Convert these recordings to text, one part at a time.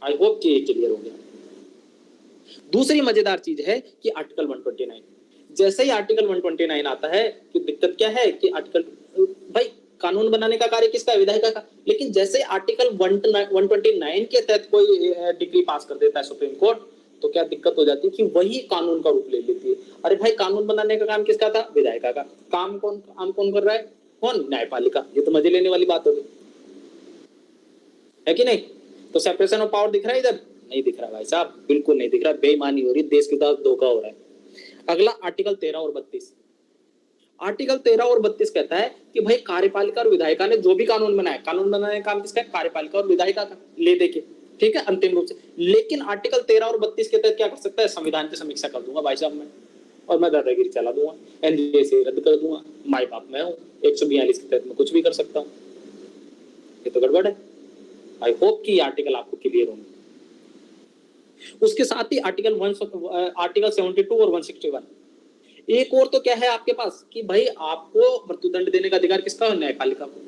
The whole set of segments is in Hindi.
आई होप कि ये क्लियर हो गया। दूसरी मजेदार चीज है कि आर्टिकल 129, जैसे ही आर्टिकल 129 आता है कि दिक्कत क्या है कि आर्टिकल, भाई कानून बनाने का कार्य किसका है? विधायिका का। लेकिन जैसे आर्टिकल 129 के तहत कोई डिग्री पास कर देता है सुप्रीम कोर्ट, तो क्या दिक्कत हो जाती है कि वही कानून का रूप ले लेती है। अरे भाई, कानून बनाने का काम किसका था? विधायिका का। काम कौन कर रहा है? कौन? न्यायपालिका। ये तो मजे लेने वाली बात होगी, है कि नहीं? तो सेपरेशन ऑफ पावर दिख रहा है इधर? नहीं दिख रहा भाई साहब, बिल्कुल नहीं दिख रहा। बेईमानी हो रही, देश के साथ धोखा हो रहा है। अगला आर्टिकल 13 और 32। आर्टिकल 13 और 32 कहता है कि भाई कार्यपालिका और विधायिका ने जो भी कानून बनाया, कानून बनाने का काम किसका है? कार्यपालिका और विधायिका का, ले दे के, ठीक है, अंतिम रूप से। लेकिन आर्टिकल 13 और 32 के तहत क्या कर सकता है? संविधान की समीक्षा कर दूंगा भाई साहब मैं, और मैं दादागिरी चला दूंगा, एनडीए से रद्द कर दूंगा, माई बाप मैं हूँ, 142 के तहत मैं कुछ भी कर सकता हूँ। ये तो गड़बड़ है। आई होप कि आर्टिकल आपको क्लियर होंगे। उसके साथ ही आर्टिकल 72 और 161, एक और तो क्या है आपके पास कि भाई आपको मृत्युदंड देने का अधिकार किसका है? न्यायपालिका को।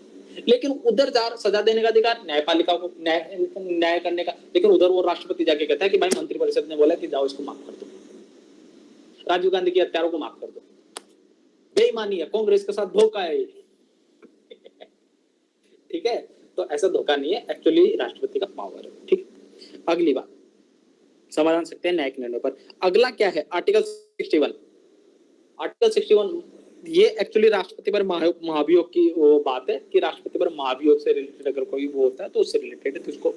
लेकिन उधर सजा देने का अधिकार न्यायपालिका को, न्याय करने का। लेकिन उधर वो राष्ट्रपति जाके कहता है कि भाई मंत्रिपरिषद ने बोला कि जाओ इसको माफ कर दो, राजीव गांधी के हत्यारों को माफ कर दो। बेईमानी है, कांग्रेस के साथ धोखा है। ठीक है, तो ऐसा धोखा नहीं है, एक्चुअली राष्ट्रपति का पावर है। ठीक, अगली बात समाधान सकते हैं न्यायिक निर्णय पर। अगला क्या है? आर्टिकल 61। आर्टिकल 61 ये एक्चुअली राष्ट्रपति पर महाभियोग की वो बात है कि राष्ट्रपति पर महाभियोग से रिलेटेड अगर कोई वो होता है तो उससे रिलेटेड है, तो उसको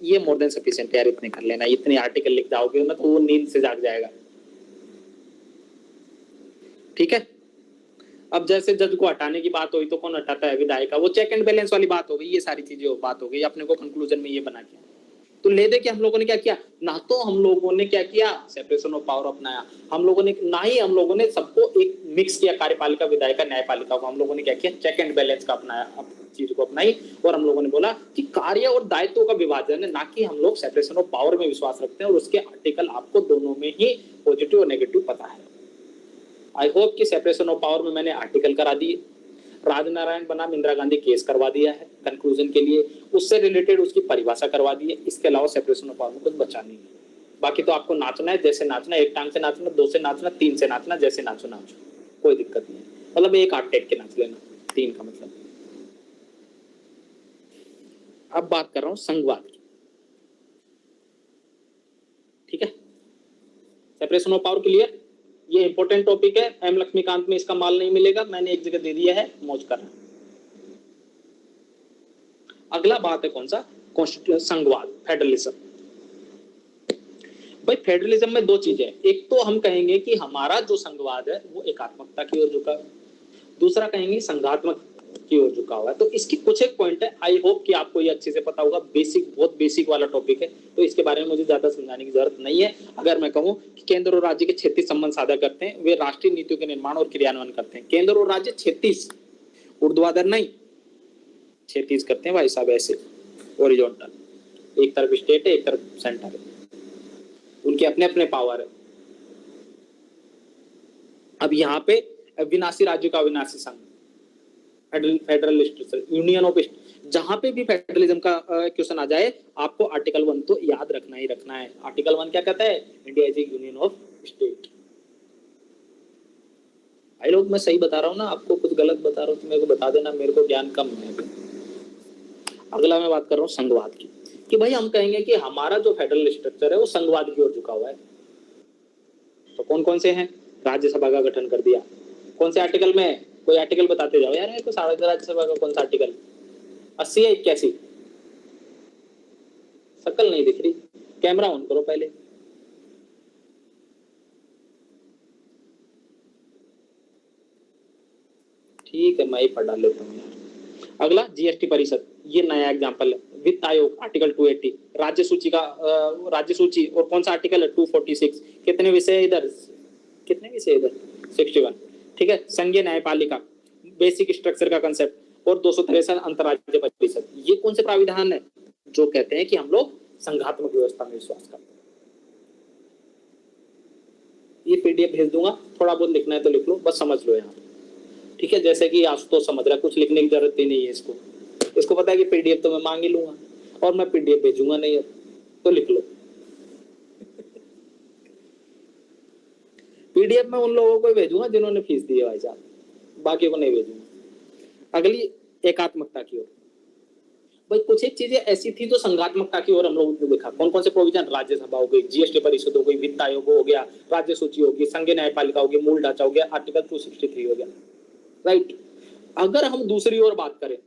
ये मोर देन सफिशिएंट यार, इतने कर लेना। इतने आर्टिकल लिख जाओगे ना तो वो नींद से जाग जाएगा। ठीक है, अब जैसे जज को हटाने की बात हुई तो कौन हटाता है? विधायिका। वो चेक एंड बैलेंस वाली बात हो गई, ये सारी चीजें बात हो गई। अपने को कंक्लूजन में ये बना के तो ले दे के हम लोगों ने क्या किया ना, तो हम लोगों ने क्या किया? सेपरेशन ऑफ पावर अपनाया। हम लोगों ने ना ही हम लोगों ने सबको एक मिक्स किया, कार्यपालिका, विधायिका, न्यायपालिका को। हम लोगों ने क्या किया? चेक एंड बैलेंस का अपनाया, चीज को अपनाई। और हम लोगों ने बोला कि कार्य और दायित्व का विभाजन है, ना कि हम लोग सेपरेशन ऑफ पावर में विश्वास रखते हैं। और उसके आर्टिकल आपको दोनों में ही पॉजिटिव और नेगेटिव पता है। आई होप कि सेपरेशन ऑफ पावर में मैंने आर्टिकल करा दिए, राजनारायण बनाम इंदिरा गांधी केस करवा दिया है कंक्लूजन के लिए, उससे रिलेटेड उसकी परिभाषा करवा दी है। इसके अलावा सेपरेशन ऑफ पावर में कुछ बचा नहीं है। बाकी तो आपको नाचना है, जैसे नाचना, एक टांग से नाचना, 2 से नाचना, 3 से नाचना, जैसे नाचो नाचो, कोई दिक्कत नहीं। मतलब एक हाथ टेक के नाच लेना, 3 का मतलब। अब बात कर रहा हूं संघवाद की। ठीक है, सेपरेशन ऑफ पावर क्लियर, ये इंपॉर्टेंट टॉपिक है। एम लक्ष्मीकांत में इसका माल नहीं मिलेगा, मैंने एक जगह दे दिया है, मौज करना। अगला बात है कौन सा? कॉन्स्टिट्यूशन, संघवाद, फेडरलिज्म। भाई फेडरलिज्म में 2 चीजें हैं। एक तो हम कहेंगे कि हमारा जो संघवाद है वो एकात्मकता की ओर झुका है, दूसरा कहेंगे संघात्मक की ओर झुका हुआ है। तो इसकी कुछ एक पॉइंट है, आई होप कि आपको ये अच्छे से पता होगा। बेसिक, बहुत बेसिक वाला टॉपिक है, तो इसके बारे में मुझे ज्यादा समझाने की जरूरत नहीं है। अगर मैं कहूं कि केंद्र और राज्य के 36 संबंध साझा करते हैं, वे राष्ट्रीय नीतियों के निर्माण और क्रियान्वयन करते हैं। केंद्र और राज्य 36, ऊर्ध्वाधर नहीं, 36 करते हैं भाई साहब, ऐसे हॉरिजॉन्टल। एक तरफ स्टेट है, एक तरफ सेंटर है, उनके अपने अपने पावर है। अब यहाँ पे विनाशी राज्यों का विनाशी संघ, फेडरलिस्ट यूनियन ऑफ, जहां पे भी फेडरलिज्म का क्वेश्चन आ जाए, आपको आर्टिकल 1 तो याद रखना ही रखना है। आर्टिकल 1 क्या कहता है? India is A union of state. भाई लोग, मैं सही बता रहा हूँ ना, आपको कुछ गलत बता रहा हूँ तो मेरे को बता देना, मेरे को ज्ञान कम है। अगला मैं बात कर रहा हूँ संघवाद की, कि भाई हम कहेंगे कि हमारा जो फेडरल स्ट्रक्चर है वो संघवाद की ओर झुका हुआ है। तो कौन कौन से हैं? राज्यसभा का गठन कर दिया। कौन से आर्टिकल में? कोई आर्टिकल बताते जाओ यार, मेरे को सारा राज्यसभा का कौन सा आर्टिकल? 80 या 81? शक्ल नहीं दिख रही, कैमरा ऑन करो पहले। ठीक है, मैं ही पढ़ा लेता हूँ यार। अगला जीएसटी परिषद, ये नया एग्जांपल है। वित्त आयोग आर्टिकल 280, राज्य सूची का राज्य सूची, और कौन सा आर्टिकल है? 246। कितने विषय इधर? कितने विषय इधर? 61। ठीक है, संघीय न्यायपालिका, बेसिक स्ट्रक्चर का कंसेप्ट, और 263 अंतरराज्य परिषद। ये कौन से प्राविधान है जो कहते हैं कि हम लोग संघात्मक व्यवस्था में विश्वास करते हैं? ये पीडीएफ भेज दूंगा, थोड़ा बहुत लिखना है तो लिख लो, बस समझ लो यहाँ। ठीक है, जैसे कि आज तो समझ रहा, कुछ लिखने की जरूरत ही नहीं है इसको। इसको पता है कि पीडीएफ तो मैं मांग ही लूंगा। और मैं पीडीएफ भेजूंगा नहीं अब, तो लिख लो। पीडीएफ में उन लोगों को ही भेजूंगा जिन्होंने फीस दी है भाई साहब, बाकी को नहीं भेजूंगा। अगली एकात्मकता की ओर, भाई कुछ एक चीजें ऐसी थी जो संघात्मकता की ओर हम लोगों ने देखा। कौन कौन से प्रोविजन? राज्यसभा हो गई, जीएसटी परिषद हो गई, वित्त आयोग हो गया, राज्य सूची होगी, संघीय न्यायपालिका होगी, मूल ढांचा हो गया, आर्टिकल 263 हो गया, राइट। अगर हम दूसरी ओर बात करें,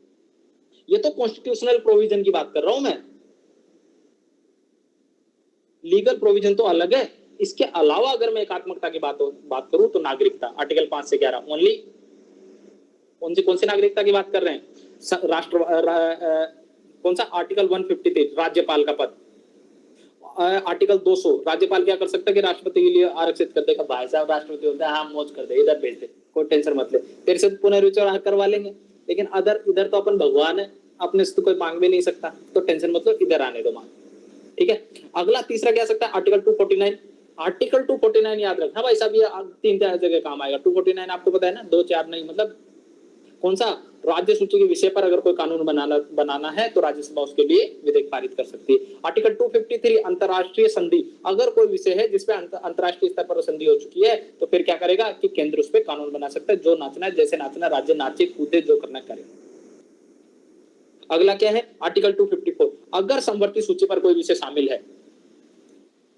ये तो कॉन्स्टिट्यूशनल प्रोविजन की बात कर रहा हूं मैं, लीगल प्रोविजन तो अलग है। इसके अलावा अगर मैं एकात्मकता की बात करूं तो नागरिकता, आर्टिकल 5 से 11 ओनली। कौन सी नागरिकता की बात कर रहे हैं? कौन सा? आर्टिकल 153 राज्यपाल का पद। आर्टिकल 200 राज्यपाल क्या कर सकता है कि राष्ट्रपति के लिए आरक्षित कर देगा। भाई साहब राष्ट्रपति होता है, हाँ मौज कर दे, इधर भेज दे, कोई टेंशन मत ले, तेरे से पुनर्विचार करवा लेंगे। लेकिन इधर तो अपन भगवान है, अपने से तो कोई मांग भी नहीं सकता, तो टेंशन मत लो, इधर आने दो मांग, ठीक है। अगला तीसरा क्या सकता है? आर्टिकल 249। आर्टिकल 249 याद रखना भाई साहब, ये 3 जगह काम आएगा। 249 आपको पता है ना, 2-4 नहीं, मतलब कौन सा? राज्य सूची के विषय पर अगर कोई कानून बनाना है तो राज्यसभा उसके लिए विधेयक पारित कर सकती है। आर्टिकल 253 अंतरराष्ट्रीय संधि, अगर कोई विषय है जिसपे अंतरराष्ट्रीय स्तर पर संधि हो चुकी है तो फिर क्या करेगा कि केंद्र उस पर कानून बना सकता है। जो नाचना है, जैसे नाचना, राज्य नाचे कूदे, जो करना करे। अगला क्या है? आर्टिकल 254, अगर समवर्ती सूची पर कोई विषय शामिल है,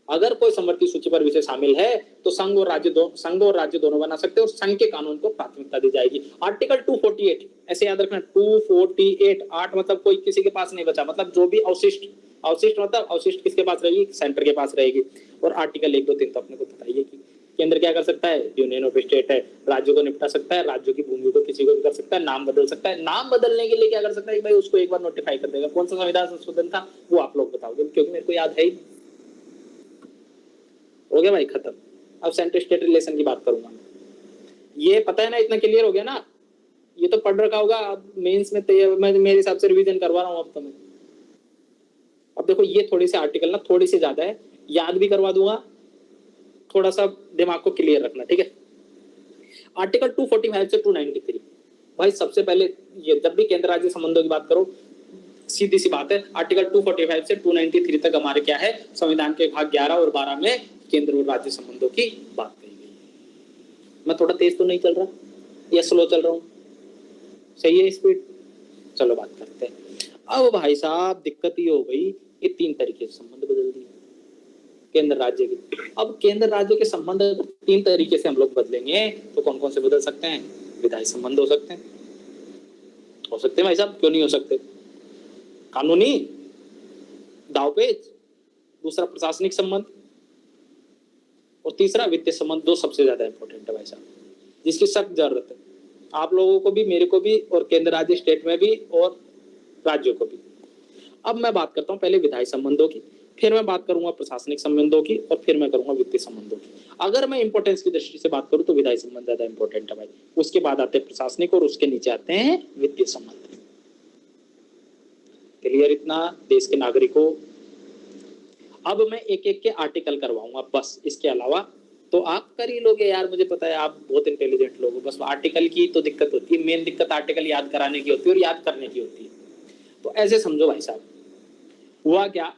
अगर कोई समवर्ती सूची पर विषय शामिल है तो संघ और राज्य दोनों बना सकते हैं और संघ के कानून को प्राथमिकता दी जाएगी। आर्टिकल 248, ऐसे याद रखना, 248 8 मतलब कोई किसी के पास नहीं बचा, मतलब जो भी अवशिष्ट मतलब अवशिष्ट किसके पास रहेगी? सेंटर के पास रहेगी। और आर्टिकल 1, 2, 3 तो अपने को पता ही है कि केंद्र क्या कर सकता है? यूनियन ऑफ स्टेट है, राज्यों को निपटा सकता है, राज्यों की भूमि को किसी को भी कर सकता है, नाम बदल सकता है। नाम बदलने के लिए क्या कर सकता है भाई? उसको एक बार नोटिफाई कर देगा। कौन सा संविधान संशोधन था वो आप लोग बताओगे, क्योंकि मेरे को याद है ही। हो गया भाई खत्म। अब सेंटर स्टेट रिलेशन की बात करूंगा। ये पता है ना, इतना क्लियर हो गया ना? ये तो पढ़ रखा होगा, अब मेंस में मैं मेरे हिसाब से रिवीजन करवा रहा हूँ अब तो मैं। अब देखो ये थोड़ी सी आर्टिकल ना थोड़ी सी ज्यादा है, याद भी करवा दूंगा, थोड़ा सा दिमाग को क्लियर रखना, ठीक है। आर्टिकल 245 से 293, भाई सबसे पहले ये जब भी केंद्र राज्य संबंधों की बात करो, सीधी सी बात है, आर्टिकल 245 से 293 तक हमारे क्या है? संविधान के भाग 11 और 12 में केंद्र और राज्य संबंधों की बात कही गई। मैं थोड़ा तेज तो नहीं चल रहा या स्लो चल रहा हूँ? सही है स्पीड? चलो बात करते हैं। अब भाई साहब दिक्कत ये हो गई कि 3 तरीके से संबंध बदल दिए केंद्र राज्य के। अब केंद्र राज्य के संबंध 3 तरीके से हम लोग बदलेंगे, तो कौन कौन से बदल सकते हैं? विधायी संबंध हो सकते हैं, भाई साहब, क्यों नहीं हो सकते? कानूनी दावपेच, दूसरा प्रशासनिक संबंध, और तीसरा वित्तीय संबंध। 2 सबसे ज्यादा इंपॉर्टेंट है भाई साहब, जिसकी सख्त जरूरत है आप लोगों को भी, मेरे को भी, और केंद्र राज्य स्टेट में भी, और राज्यों को भी। अब मैं बात करता हूं पहले विधायी संबंधों की, फिर मैं बात करूंगा प्रशासनिक संबंधों की, और फिर मैं करूंगा वित्तीय संबंधों की। अगर मैं इंपॉर्टेंस की दृष्टि से बात करूं तो विधायी संबंध ज्यादा इंपॉर्टेंट है भाई, उसके बाद आते हैं प्रशासनिक, और उसके नीचे आते हैं वित्तीय संबंध। क्लियर इतना देश के नागरिकों? अब मैं एक एक के आर्टिकल करवाऊंगा बस, इसके अलावा तो आप कर ही लोगे यार, मुझे पता है आप बहुत इंटेलिजेंट लोग हो। बस आर्टिकल की तो दिक्कत होती है, मेन दिक्कत आर्टिकल याद कराने की होती है और याद करने की होती है। तो ऐसे समझो भाई साहब, हुआ क्या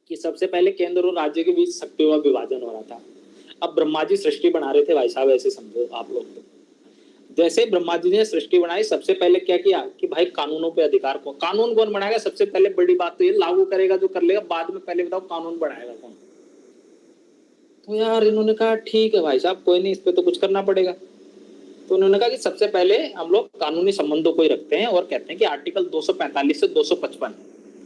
कि सबसे पहले केंद्र और राज्य के बीच शक्तियों का विभाजन हो रहा था। अब ब्रह्मा जी सृष्टि बना रहे थे भाई साहब, ऐसे समझो आप लोग। तो जैसे ब्रह्मा जी ने सृष्टि बनाई, सबसे पहले क्या किया कि भाई कानूनों पे अधिकार को, कानून कौन बनाएगा? सबसे पहले बड़ी बात तो ये, लागू करेगा जो कर लेगा बाद में, पहले बताओ कानून बनाएगा कौन? तो यार इन्होंने कहा ठीक है भाई साहब, कोई नहीं, इस पे तो कुछ करना पड़ेगा। तो उन्होंने कहा कि सबसे पहले हम लोग कानूनी संबंधों को ही रखते हैं, और कहते हैं कि आर्टिकल 245 से 255,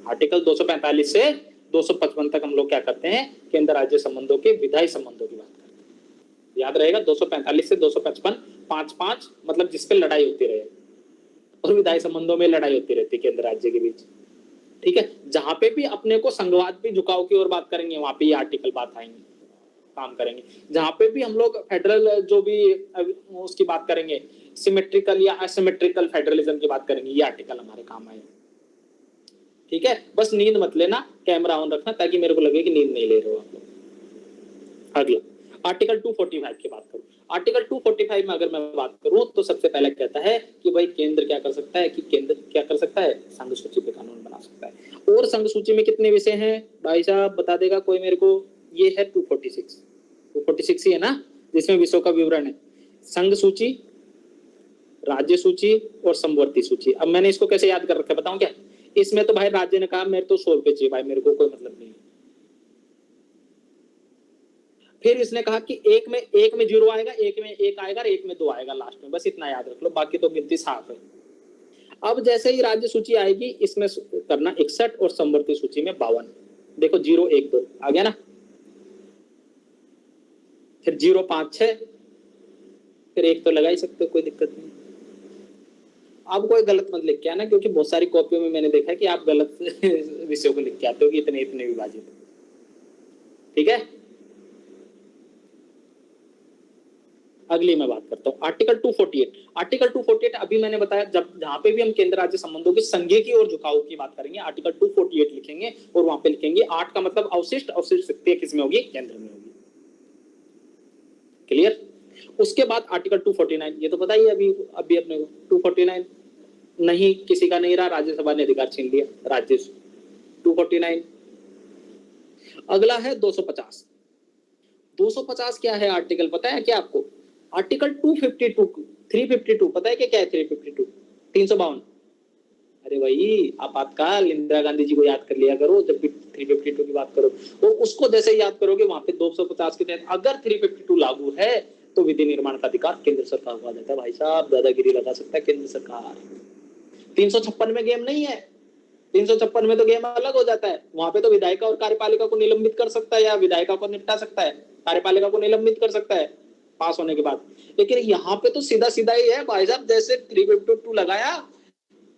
आर्टिकल 245 से 255 तक हम लोग क्या करते हैं? केंद्र राज्य संबंधों के विधायी संबंधों की बात करते हैं। याद रहेगा 245 से 255, 5-5 मतलब जिसपे लड़ाई होती रहे, और विधायी संबंधों में लड़ाई होती रहती है केंद्र राज्य के बीच, ठीक है। जहां पे भी अपने को संघवाद पे झुकाव की ओर बात करेंगे, वहां पे ये आर्टिकल बात आएंगे, काम करेंगे। जहां पे भी हम लोग फेडरल जो भी उसकी बात करेंगे, सिमेट्रिकल या असिमेट्रिकल फेडरलिज्म की बात करेंगे, ये आर्टिकल हमारे काम आए, ठीक है। बस नींद मत लेना, कैमरा ऑन रखना, ताकि मेरे को लगे कि नींद नहीं ले रहे हो आप लोग। अगला आर्टिकल 245 की बात करूं। आर्टिकल 245 में अगर मैं बात करूं तो सबसे पहले कहता है कि भाई केंद्र क्या कर सकता है, कि केंद्र क्या कर सकता है, संघ सूची पे कानून बना सकता है। और संघ सूची में कितने विषय हैं भाई साहब, बता देगा कोई मेरे को? ये है 246 ही है ना, जिसमें विषयों का विवरण है। संघ सूची, राज्य सूची और समवर्ती सूची। अब मैंने इसको कैसे याद कर रखा है बताऊं क्या? इसमें तो भाई राज्य ने कहा मेरे तो 100 रुपए चाहिए भाई, मेरे को कोई मतलब नहीं। फिर इसने कहा कि एक में 0 आएगा, एक में 1 आएगा, और एक में 2 आएगा लास्ट में, बस इतना याद रख लो, बाकी तो गिनती साफ है। अब जैसे ही राज्य सूची आएगी इसमें करना 61 और समवर्ती सूची में 52। देखो 0 1 2 आ गया ना, फिर 0 5 6, फिर 1 तो लगा ही सकते हो, कोई दिक्कत नहीं। अब कोई गलत मत लिख के आना, क्योंकि बहुत सारी कॉपियों में मैंने देखा है कि आप गलत विषयों को लिख के आते हो कि इतने इतने विभाजित। ठीक है, अगली मैं बात करता हूँ आर्टिकल 248। आर्टिकल 248 अभी मैंने बताया, जब जहां पे भी हम केंद्र राज्य संबंधों के संघीय की ओर झुकाव की बात करेंगे आर्टिकल 248 लिखेंगे, और वहां पे लिखेंगे 8 का मतलब अवशिष्ट। अवशिष्ट शक्ति किसमें होगी? केंद्र में होगी। क्लियर? उसके बाद आर्टिकल 249, ये तो पता ही है अभी अभी अपने को। 249 नहीं, किसी का नहीं रहा, राज्यसभा ने अधिकार छीन लिया राज्य से। 249। अगला है 250। 250 क्या है आर्टिकल, पता है क्या आपको? आर्टिकल 252 352 पता है क्या है? 352 352। अरे भाई आपातकाल, इंदिरा गांधी जी को याद कर लिया करो जब भी 352 की बात करो, और उसको जैसे ही याद करोगे वहां पे 250 के तहत अगर 352 लागू है तो विधि निर्माण का अधिकार केंद्र सरकार को आ जाता है। भाई साहब दादागिरी लगा सकता है केंद्र सरकार। 356 में गेम नहीं है, 356 में तो गेम अलग हो जाता है। वहां पे तो विधायिका और कार्यपालिका को निलंबित कर सकता है, या विधायिका को निपटा सकता है, कार्यपालिका को निलंबित कर सकता है पास होने के बाद। लेकिन यहाँ पे तो सीधा सीधा ही है भाई साहब, जैसे 352 लगाया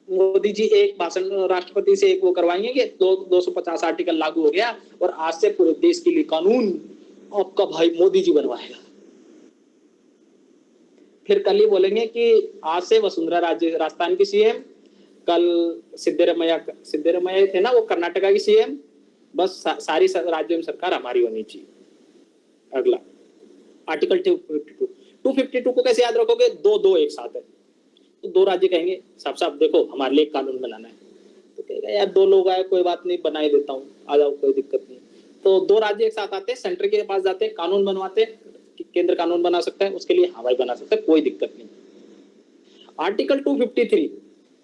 मोदी जी, एक भाषण राष्ट्रपति से एक वो करवाएंगे कि 250 आर्टिकल लागू हो गया और आज से पूरे देश के लिए कानून आपका भाई मोदी जी बनवाएगा। फिर कल ही बोलेंगे कि आज से वसुंधरा राजे राजस्थान की सीएम, कल सिद्धरामैया थे ना वो कर्नाटका की सीएम, बस सारी राज्यों में सरकार हमारी होनी चाहिए। अगला आर्टिकल 252 को कैसे याद रखोगे? 2 2 एक साथ है, तो 2 राज्य कहेंगे साहब साहब देखो हमारे लिए कानून बनाना है, तो कहेगा यार 2 लोग आए, कोई बात नहीं बना ही देता हूँ, आ जाओ कोई दिक्कत नहीं। तो 2 राज्य एक साथ आते हैं, सेंटर के पास जाते हैं, कानून बनवाते हैं, केंद्र कानून बना सकता है, उसके लिए हाँ भाई बना सकता है, कोई दिक्कत नहीं। आर्टिकल 253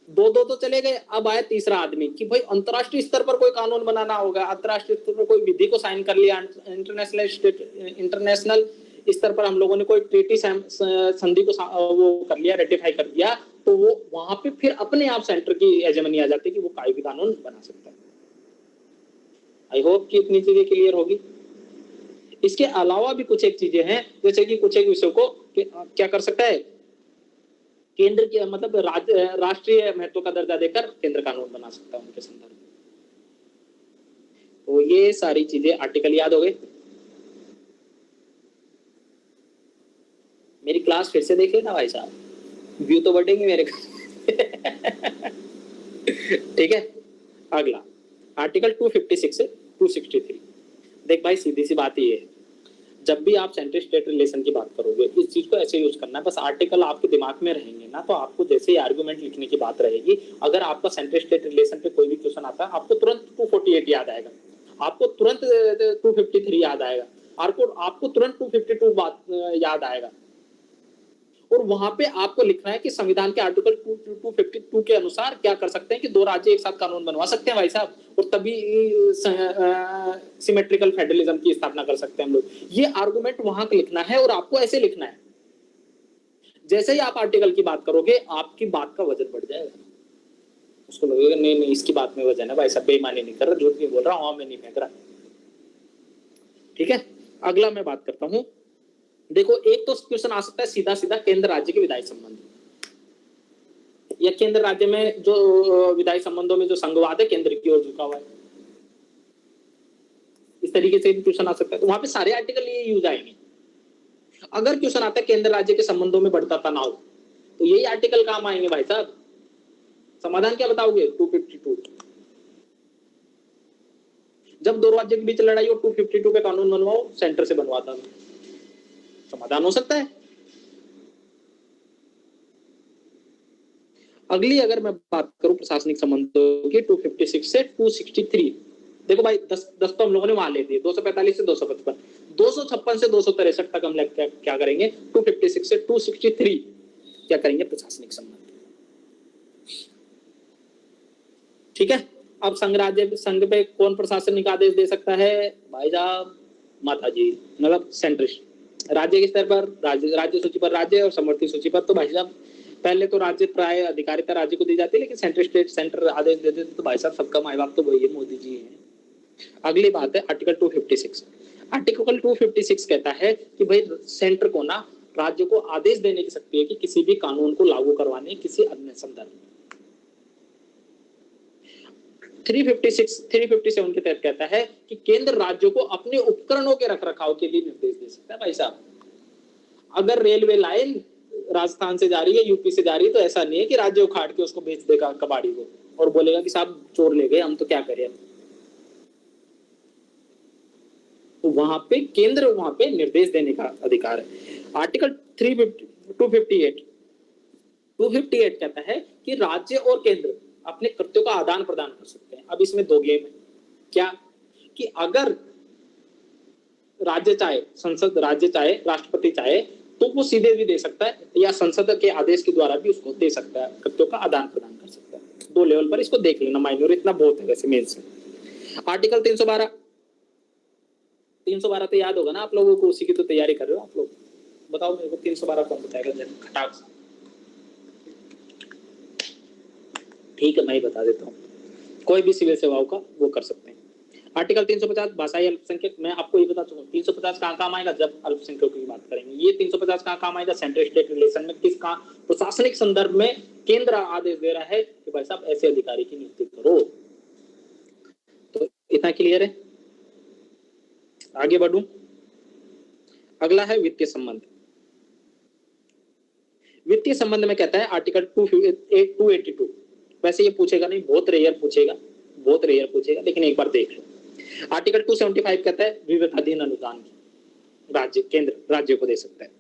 2 2 तो चले गए, अब आया तीसरा आदमी कि भाई अंतरराष्ट्रीय स्तर पर कोई कानून बनाना होगा, अंतरराष्ट्रीय स्तर पर कोई विधि को साइन कर लिया, इंटरनेशनल स्तर पर हम लोगों ने कोई ट्रीटी संधि को वो कर लिया, रेटिफाई कर दिया, तो वो वहां पे फिर अपने आप सेंटर की हेजेमनी आ जाती है कि वो कोई भी कानून बना सकता है। आई होप कि इतनी चीजें क्लियर होगी। इसके अलावा भी कुछ एक चीजें हैं, जैसे कि कुछ एक विषयों को क्या कर सकता है केंद्र की, मतलब राष्ट्रीय महत्व का दर्जा देकर केंद्र कानून बना सकता है उनके संदर्भ में। तो ये सारी चीजें आर्टिकल याद हो गए। मेरी क्लास फिर से देख लेना भाई साहब, व्यू तो बढ़ेंगे मेरे ठीक है, अगला आर्टिकल 256 से 263। देख भाई सीधी सी बात ये है, जब भी आप सेंट्रल स्टेट रिलेशन की बात करोगे इस चीज को ऐसे यूज करना है, बस आर्टिकल आपके दिमाग में रहेंगे ना, तो आपको जैसे ही आर्गुमेंट लिखने की बात रहेगी, अगर आपका सेंट्रल स्टेट रिलेशन पे कोई भी क्वेश्चन आता है आपको तुरंत 248 याद आएगा, आपको तुरंत 253 याद आएगा, आपको तुरंत 252 बात याद आएगा। और वहां पे आपको लिखना है कि संविधान के आर्टिकल 252 के अनुसार क्या कर सकते हैं कि 2 राज्य एक साथ कानून बनवा सकते हैं भाई साहब, और तभी सिमेट्रिकल फेडरलिज्म की स्थापना कर सकते हैं हम लोग। ये आर्गुमेंट वहां का लिखना है और आपको ऐसे लिखना है। जैसे ही आप आर्टिकल की बात करोगे आपकी बात का वजन बढ़ जाएगा, उसको लगेगा नहीं नहीं इसकी बात में वजन है भाई साहब, बेईमानी नहीं कर रहा, झूठ नहीं बोल रहा, हवा में नहीं फेंक रहा। ठीक है, अगला मैं बात करता हूं। देखो एक तो क्वेश्चन आ सकता है सीधा सीधा केंद्र राज्य के विधायी संबंध, या केंद्र राज्य में जो विधायी संबंधों में जो संघवाद है केंद्र की ओर झुका हुआ है, इस तरीके से भी क्वेश्चन आ सकता है, तो वहां पे सारे आर्टिकल ये यूज आएंगे। अगर क्वेश्चन आता है केंद्र राज्य के संबंधों में बढ़ता तनाव, तो यही आर्टिकल काम आएंगे भाई साहब। समाधान क्या बताओगे? 252। जब 2 राज्यों के बीच लड़ाई हो 252 पे कानून बनवाओ, सेंटर से बनवाता है, समाधान हो सकता है। अगली अगर मैं बात करूं प्रशासनिक संबंधों की 256 से 263, देखो भाई 10 तो हम लोगों ने वहां ले दिए, 245 से 255, 256 से 263 तक हम क्या करेंगे, 256 से 263 क्या करेंगे, प्रशासनिक संबंध। ठीक है। अब संघ पे कौन प्रशासनिक आदेश दे सकता है भाई साहब, माता जी, मतलब सेंट्रिस्ट। राज्य के स्तर पर राज्य सूची पर राज्य और समवर्ती सूची पर तो भाई साहब पहले तो राज्य प्राय अधिकारिता राज्य को दी जाती है, लेकिन सेंटर आदेश देते थे तो भाई साहब सबका माई बाप तो वही है, मोदी जी है। अगली बात है आर्टिकल 256। आर्टिकल 256 कहता है कि भाई सेंटर को ना राज्य को आदेश देने की शक्ति है कि किसी भी कानून को लागू करवाने किसी अन्य संदर्भ में। 357 के तहत कहता है कि केंद्र राज्यों को अपने उपकरणों के रखरखाव के लिए निर्देश दे सकता है। भाई साहब अगर रेलवे लाइन राजस्थान से जा रही है, यूपी से जा रही है, तो ऐसा नहीं है कि राज्य उखाड़ के उसको बेच देगा कबाड़ी को और बोलेगा कि साहब चोर ले गए, हम तो क्या करें। तो वहां पे केंद्र वहां पे निर्देश देने का अधिकार है। आर्टिकल 258 कहता है कि राज्य और केंद्र अपने कृत्यों का आदान प्रदान कर सकते हैं। अब इसमें दो गेम है, क्या कि अगर राज्य चाहे, संसद राज्य चाहे, राष्ट्रपति चाहे तो वो सीधे भी दे सकता है या संसद के आदेश के द्वारा भी उसको दे सकता है, कृत्यों का आदान प्रदान कर सकता है। दो लेवल पर इसको देख लेना, माइनर इतना बहुत है वैसे मेंस में। आर्टिकल 312 तो याद होगा ना आप लोगों को, उसी की तो तैयारी कर रहे हो आप लोग। बताओ मेरे को 312 कौन बताएगा खटाक से? ठीक है मैं ही बता देता हूँ, कोई भी सिविल सेवाओं का वो कर सकते हैं। आर्टिकल 350 भाषाई अल्पसंख्यक, मैं आपको ये बता चुका हूँ 350 कहाँ काम आएगा जब अल्पसंख्यकों की बात करेंगे। ये 350 कहाँ काम आएगा, सेंट्रल स्टेट रिलेशन में, किस का प्रशासनिक संदर्भ में केंद्र आदेश दे रहा है कि भाई साहब ऐसे अधिकारी की नियुक्ति करो। तो इतना क्लियर है, आगे बढ़ूं। अगला है वित्तीय संबंध। वित्तीय संबंध में कहता है आर्टिकल 282, वैसे ये पूछेगा नहीं, बहुत रेयर पूछेगा, लेकिन एक बार देख लो। आर्टिकल 275 कहता है विवेकाधीन अनुदान की राज्य केंद्र राज्य को दे सकता है।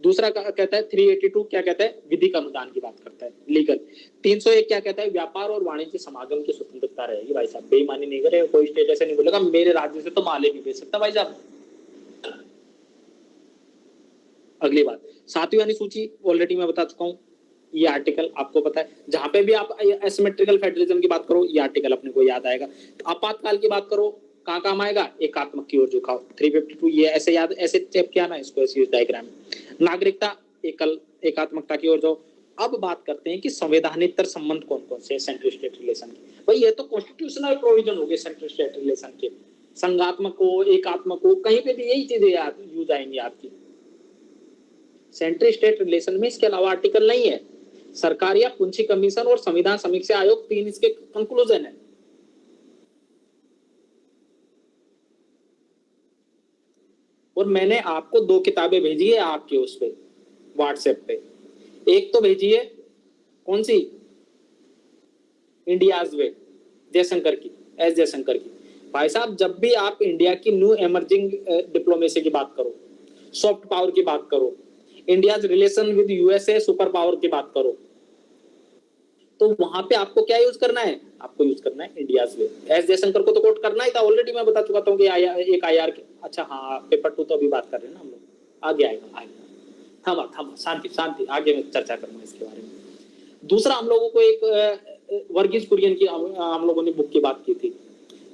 दूसरा कहता है 382 क्या कहता है, विधिक अनुदान की बात करता है, लीगल। 301 क्या कहता है, व्यापार और वाणिज्य समागम की स्वतंत्रता रहेगी। भाई साहब बेईमानी नहीं करे, कोई स्टेट ऐसे नहीं बोलेगा मेरे राज्य से तो माल ही नहीं बेच सकता भाई साहब। अगली बात 7वीं अनुसूची ऑलरेडी मैं बता चुका हूं, ये आर्टिकल आपको पता है। जहां पे भी आप एसिमेट्रिकल फेडरलिज्म की बात करो ये आर्टिकल अपने को याद आएगा। तो आपातकाल की बात करो कहाँ काम आएगा, एकात्मक की ओर झुकाव 352, ये ऐसे याद ऐसे चेप किया ना इसको, ऐसे डायग्राम। नागरिकता एकात्मकता की ओर जाओ। अब बात करते हैं कि संवैधानिक संबंध कौन कौन से सेंट्रल स्टेट रिलेशन के। भाई ये तो कॉन्स्टिट्यूशनल प्रोविजन हो गए सेंट्रल स्टेट रिलेशन के, संघात्मक हो एकात्मक हो कहीं पे भी यही चीजें याद यूज आएंगी आपकी सेंट्रल स्टेट रिलेशन में। इसके अलावा आर्टिकल नहीं है। सरकार या पूंजी कमीशन और संविधान समीक्षा आयोग 3 इसके कंक्लूजन है। और मैंने आपको 2 किताबें भेजी है आपके उस पे व्हाट्सएप पे। एक तो भेजी है कौन सी, इंडियाज वे, जयशंकर की, एस जयशंकर की। भाई साहब जब भी आप इंडिया की न्यू एमर्जिंग डिप्लोमेसी की बात करो, सॉफ्ट पावर की बात करो, India's relation with USA super power की बात करो, तो वहां पे आपको क्या यूज करना है, आपको यूज करना है इंडियाज वे। एस जयशंकर को तो कोट करना ही था, ऑलरेडी मैं बता चुका था कि एक आईआर के। अच्छा हाँ पेपर 2 तो अभी बात कर रहे हैं ना हम लोग, आगे आएगा। थमा शांति, आगे मैं चर्चा करूंगा इसके बारे में। दूसरा हम लोगों को एक वर्गीज कुरियन की हम लोगों ने बुक की बात की थी।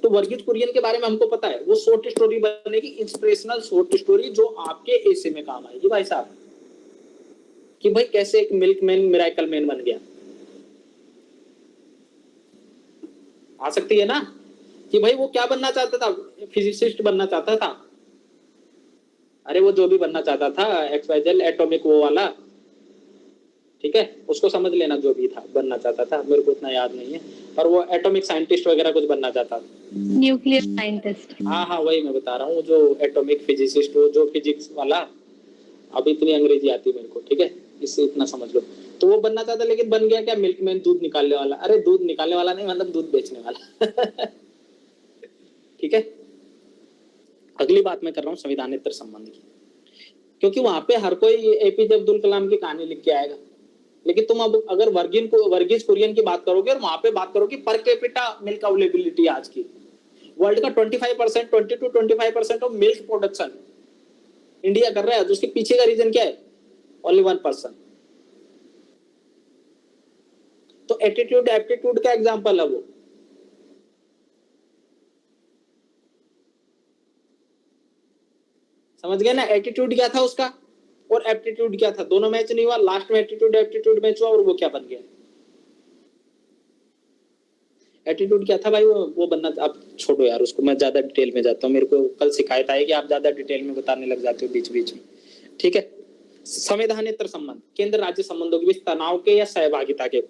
तो वर्गीज कुरियन के बारे में हमको पता है, वो शॉर्ट स्टोरी बनेगी, इंस्पिरेशनल शॉर्ट स्टोरी जो आपके ऐसे में काम आएगी भाई साहब, कि भाई कैसे एक मिल्कमैन मिराकल मैन बन गया। आ सकती है ना, कि भाई वो क्या बनना चाहता था, फिजिसिस्ट बनना चाहता था। अरे वो जो भी बनना चाहता था, एक्सवाइजेड एटॉमिक वो वाला, ठीक है उसको समझ लेना, जो भी था बनना चाहता था, मेरे को इतना याद नहीं है, पर वो एटॉमिक साइंटिस्ट वगैरह कुछ बनना चाहता था, न्यूक्लियर साइंटिस्ट। हाँ वही मैं बता रहा हूँ, जो एटॉमिक फिजिसिस्ट, वो जो फिजिक्स वाला। अब इतनी अंग्रेजी आती मेरे को, ठीक है इससे इतना समझ लो। तो वो बनना चाहता, लेकिन बन गया क्या, मिल्कमैन, दूध निकालने वाला। अरे दूध निकालने वाला नहीं, मतलब दूध बेचने वाला ठीक है। अगली बात मैं कर रहा हूँ संविधानेतर संबंध की, क्योंकि वहां पे हर कोई एपीजे अब्दुल कलाम की कहानी लिख के आएगा। लेकिन तुम अब अगर वर्गीज कुरियन की बात करोगे और वहां पे बात करोगे पर कैपिटा मिल्क अवेलेबिलिटी आज की वर्ल्ड का 25%, 20 to 25% of milk production India कर रहा है। तो उसके पीछे का रीजन क्या है? ओनली 1%। तो एटीट्यूड एप्टीट्यूड का एग्जांपल है वो। समझ गए ना? एटीट्यूड क्या था उसका और एप्टीट्यूड क्या था, दोनों मैच नहीं हुआ, लास्ट में एटीट्यूड एप्टीट्यूड मैच हुआ और वो क्या बन गया? एटीट्यूड क्या था भाई? वो बनना, आप छोड़ो यार उसको, मैं ज्यादा डिटेल में जाता हूँ। मेरे को कल शिकायत आई कि आप ज्यादा डिटेल में बताने लग जाते हो बीच बीच में, ठीक है। संवैधानिक संबंध, केंद्र राज्य संबंधों के बीच तनाव के या सहभागिता के,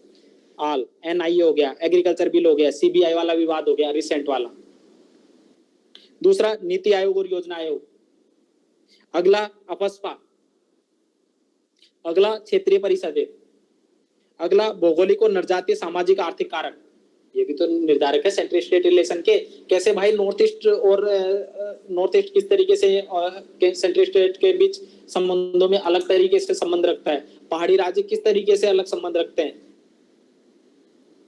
आल एनआईए हो गया, एग्रीकल्चर बिल हो गया, सीबीआई वाला विवाद हो गया रिसेंट वाला। दूसरा नीति आयोग और योजना आयोग। अगला अपस्पा। अगला क्षेत्रीय परिषदें। अगला भौगोलिक और जनजातीय सामाजिक आर्थिक कारक, ये भी तो निर्धारक है सेंट्रल स्टेट रिलेशन के। कैसे भाई नॉर्थ ईस्ट और नॉर्थ ईस्ट किस तरीके से सेंट्रल स्टेट के बीच संबंधों में अलग तरीके से संबंध रखता है, पहाड़ी राज्य किस तरीके से अलग संबंध रखते हैं,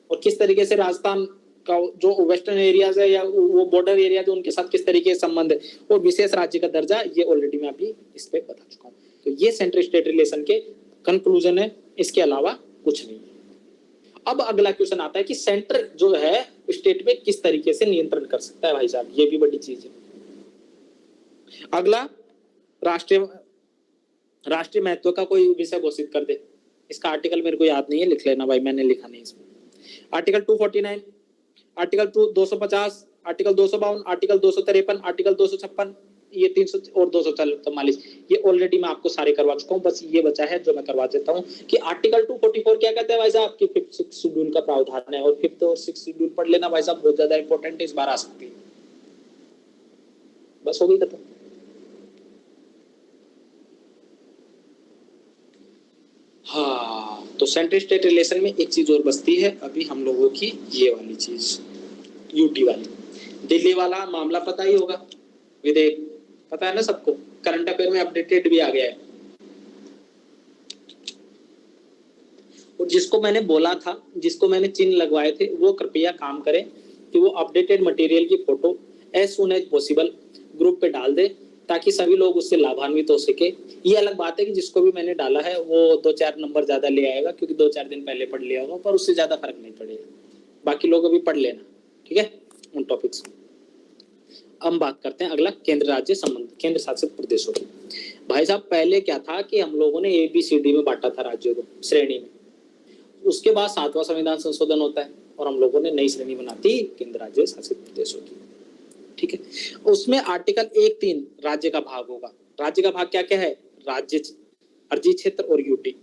और किस तरीके से राजस्थान का जो वेस्टर्न एरियाज है या वो बॉर्डर एरिया जो उनके साथ किस तरीके से संबंध है, और विशेष राज्य का दर्जा, ये ऑलरेडी मैं अभी इस पे बता चुका हूँ। तो ये सेंट्रल स्टेट रिलेशन के कंक्लूजन है, इसके अलावा कुछ नहीं। अब अगला क्वेश्चन आता है कि सेंटर जो है स्टेट में किस तरीके से नियंत्रण कर सकता है भाई साहब, ये भी बड़ी चीज है। अगला राष्ट्रीय महत्व का कोई विषय घोषित कर दे। इसका आर्टिकल मेरे को याद नहीं है, लिख लेना भाई, मैंने लिखा नहीं इसमें। Article 249, article 250, article 252, article 253, article 256, ये 300 और 244, ये ऑलरेडी मैं आपको सारे करवा चुका हूँ। बस ये बचा है जो मैं करवा देता हूँ कि आर्टिकल 244 क्या कहते हैं भाई साहब, कि 5th 6th शेड्यूल का प्रावधान है। और 5th और 6th शेड्यूल पढ़ लेना भाई साहब, बहुत ज्यादा इंपॉर्टेंट है, इस बार आ सकती है। बस हो गई खत्म। हाँ, तो सेंट्रल स्टेट रिलेशन में एक चीज और बचती है अभी हम लोगों की, ये वाली चीज, यूटी वाली। दिल्ली वाला मामला पता ही होगा, विधेयक पता है ना सबको, करंट अफेयर में अपडेटेड भी आ गया है। और जिसको मैंने बोला था, जिसको मैंने चिन्ह लगवाए थे, वो कृपया काम करें कि वो अपडेटेड मटेरियल की photo as soon as possible group पे डाल दे, ताकि सभी लोग उससे लाभान्वित हो सके। ये अलग बात है कि जिसको भी मैंने डाला है वो 2-4 नंबर ज्यादा ले आएगा, क्योंकि 2-4 दिन पहले पढ़ लिया होगा, पर उससे ज्यादा फर्क नहीं पड़ेगा। बाकी लोग अभी पढ़ लेना, ठीक है, उन टॉपिक्स। हम बात करते हैं अगला, केंद्र राज्य संबंध, केंद्र शासित प्रदेशों की। भाई साहब पहले क्या था कि हम लोगों ने ABCD में बांटा था राज्यों को, श्रेणी में। उसके बाद 7वां संविधान संशोधन होता है और हम लोगों ने नई श्रेणी बनाती केंद्र राज्य शासित प्रदेशों की, ठीक है। उसमें आर्टिकल 1(3) राज्य का भाग होगा। राज्य का भाग क्या क्या है? राज्य, अर्जी क्षेत्र और यूटी।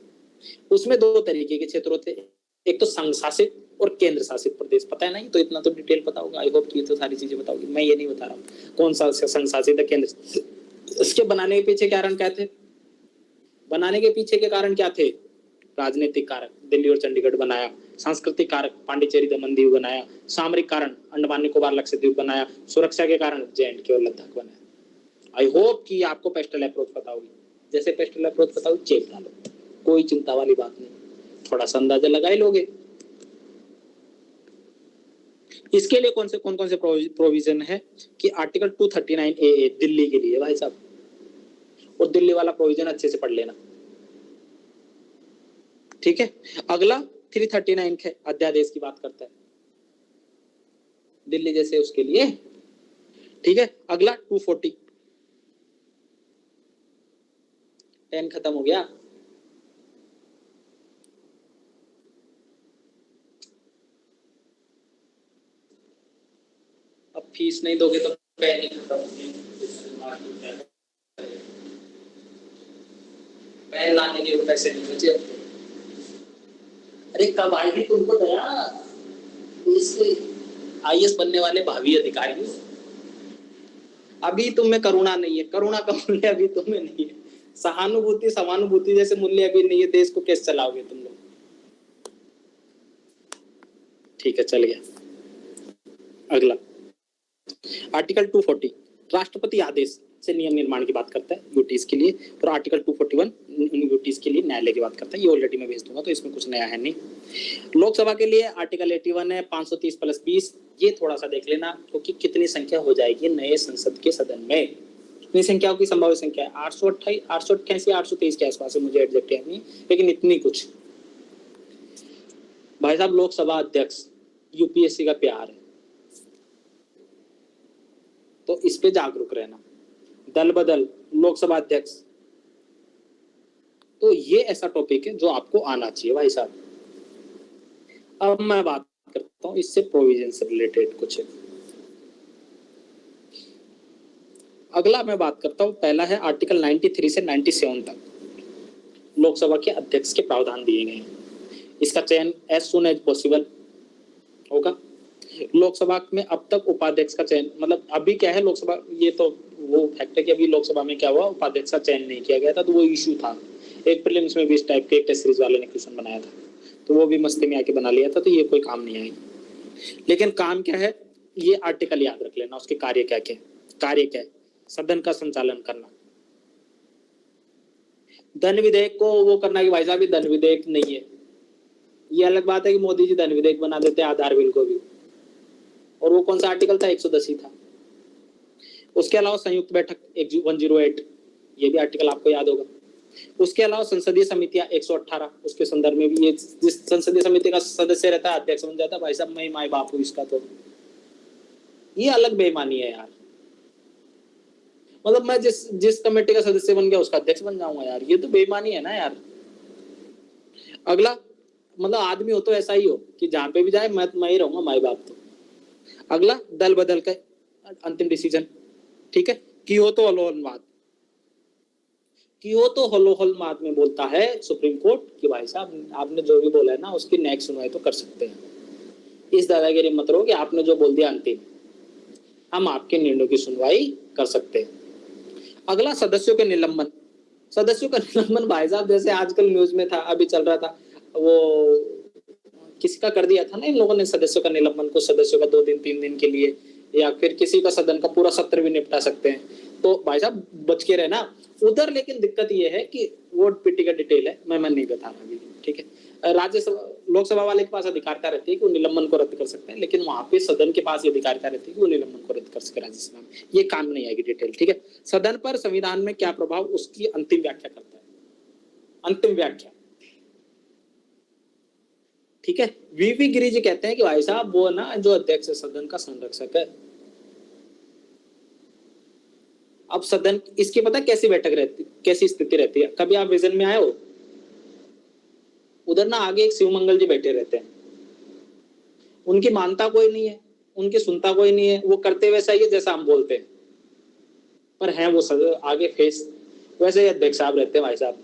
उसमें 2 तरीके के क्षेत्र होते हैं, एक तो संघ शासित और केंद्र शासित प्रदेश। पता है ना? तो इतना तो डिटेल पता होगा, आई होप कि ये तो सारी चीजें बताओगी, मैं ये नहीं बता रहा हूँ कौन सा संघ शासित है, केंद्र। इसके बनाने के पीछे कारण क्या थे? बनाने के पीछे के कारण क्या थे? राजनीतिक कारक, दिल्ली और चंडीगढ़ बनाया। सांस्कृतिक कारक, पांडिचेरी दमन दीव बनाया। सामरिक कारण, अंडमान निकोबार लक्षद्वीप बनाया। सुरक्षा के कारण, J&K और लद्दाख बनाया। आई होप कि आपको पेस्टल अप्रोच पता होगी। जैसे पेस्टल अप्रोच पता हो, चेप डालो, कोई चिंता वाली बात नहीं, थोड़ा सा अंदाजा लगा ही लोगे। इसके लिए कौन कौन से प्रोविजन है कि आर्टिकल 239A दिल्ली के लिए भाई साहब, और दिल्ली वाला प्रोविजन अच्छे से पढ़ लेना, ठीक है। अगला 339 है, अध्यादेश की बात करता है, दिल्ली जैसे उसके लिए, ठीक है। अगला 240, 10 खत्म हो गया। अब फीस नहीं दोगे तो पेन ही खत्म होगी। पेन लाने के पैसे नहीं बचे। अरे कब आएगी तुमको दया, इससे IAS बनने वाले भावी अधिकारी। अभी तुम में करुणा नहीं है, करुणा का मूल्य अभी तुम्हें नहीं है, सहानुभूति समानुभूति जैसे मूल्य अभी नहीं है। देश को कैसे चलाओगे तुम लोग? ठीक है, चल गया। अगला आर्टिकल 240, राष्ट्रपति आदेश। से नियम निर्माण की बात करता है यूटीज के लिए, और आर्टिकल 241 यूटीज के लिए न्यायालय की बात करता है। ये ऑलरेडी मैं भेज दूंगा, तो इसमें कुछ नया है नहीं। लोकसभा के लिए आर्टिकल 81 है 530 + 20, ये थोड़ा सा देख लेना, क्योंकि कितनी संख्या हो जाएगी नए संसद के सदन में, कितनी संख्याओं की संभावित संख्या है 828, 888, 823 के आसपास है, मुझे एग्जैक्ट याद नहीं, लेकिन इतनी कुछ। भाई साहब लोकसभा अध्यक्ष यूपीएससी का प्यार है, तो इस पे जागरूक रहना। दल बदल लोकसभा अध्यक्ष, तो ये ऐसा टॉपिक है जो आपको आना चाहिए भाई साहब। अब मैं बात करता हूं इससे प्रोविजन से रिलेटेड कुछ। अगला मैं बात करता हूं, पहला है आर्टिकल 93 से 97 तक लोकसभा के अध्यक्ष के प्रावधान दिए गए हैं। इसका चयन एज सुन एज पॉसिबल होगा। लोकसभा में अब तक उपाध्यक्ष का चयन, मतलब अभी क्या है लोकसभा, ये तो वो फैक्ट है कि अभी लोकसभा में क्या हुआ, उपाध्यक्ष का चयन नहीं किया गया था, तो वो इशू था। एक प्रीलिम्स में भी इस टाइप के एक टेस्ट सीरीज वाले ने क्वेश्चन बनाया था, तो वो भी मस्ती में आके बना लिया था, तो ये कोई काम नहीं आएगी। लेकिन काम क्या है, ये आर्टिकल याद रख लेना, उसके कार्य क्या क्या कार्य क्या है। सदन का संचालन करना, धन विधेयक को वो करना कि भाई साहब ये धन विधेयक नहीं है, ये अलग बात है कि मोदी जी धन विधेयक बना देते हैं आधार बिल को भी, और वो कौन सा आर्टिकल था 110 ही था। उसके अलावा संयुक्त बैठक 108, ये भी आर्टिकल आपको याद होगा। उसके अलावा संसदीय समितियां 118, उसके संदर्भ में भी ये जिस संसदीय समिति का सदस्य रहता है अध्यक्ष बन जाता है, भाई साहब मैं माई बाप हूं इसका, तो ये अलग बेईमानी है यार। मतलब मैं जिस कमेटी का सदस्य बन गया उसका अध्यक्ष बन जाऊंगा यार, ये तो बेईमानी है ना यार। अगला, मतलब आदमी हो तो ऐसा ही हो कि जहां पे भी जाए मैं ही रहूंगा माई बाप। तो अगला दल बदल का अंतिम डिसीजन, ठीक है। कियोतो हलोहलवाद, कियोतो हलोहलवाद में बोलता है सुप्रीम कोर्ट कि भाई साहब आपने जो भी बोला है ना उसकी नेक्स्ट सुनवाई तो कर सकते हैं। इस दादागिरी मत रहो कि आपने जो बोल दिया अंतिम, हम आपके निर्णय की सुनवाई कर सकते हैं। अगला सदस्यों के निलंबन, सदस्यों का निलंबन भाई साहब जैसे आजकल न्यूज में था, अभी चल रहा था, वो किसी का कर दिया था ना इन लोगों ने सदस्यों का निलंबन, को सदस्यों का 2 दिन 3 दिन के लिए, या फिर किसी का सदन का पूरा सत्र भी निपटा सकते हैं। तो भाई साहब बच के रहना उधर। लेकिन दिक्कत ये है कि वोट पिटी का डिटेल है, मैं नहीं बता रहा अभी, ठीक है। राज्यसभा लोकसभा वाले के पास अधिकारिता रहती है कि वो निलंबन को रद्द कर सकते हैं, लेकिन वहां पे सदन के पास ये अधिकारिता रहती है कि वो निलंबन को रद्द कर सके राज्यसभा में। ये काम नहीं आएगी डिटेल, ठीक है। सदन पर संविधान में क्या प्रभाव, उसकी अंतिम व्याख्या करता है, अंतिम व्याख्या, ठीक है। वीवी गिरी जी कहते हैं कि भाई साहब वो ना जो अध्यक्ष है सदन का संरक्षक है। अब सदन इसकी पता कैसी बैठक रहती, कैसी स्थिति रहती है, कभी आप विजन में आए हो, उधर ना आगे एक शिवमंगल जी बैठे रहते हैं, उनकी मानता कोई नहीं है, उनकी सुनता कोई नहीं है, वो करते वैसा ही है जैसा हम बोलते हैं, पर है वो आगे फेस वैसे ही अध्यक्ष साहब रहते हैं। भाई साहब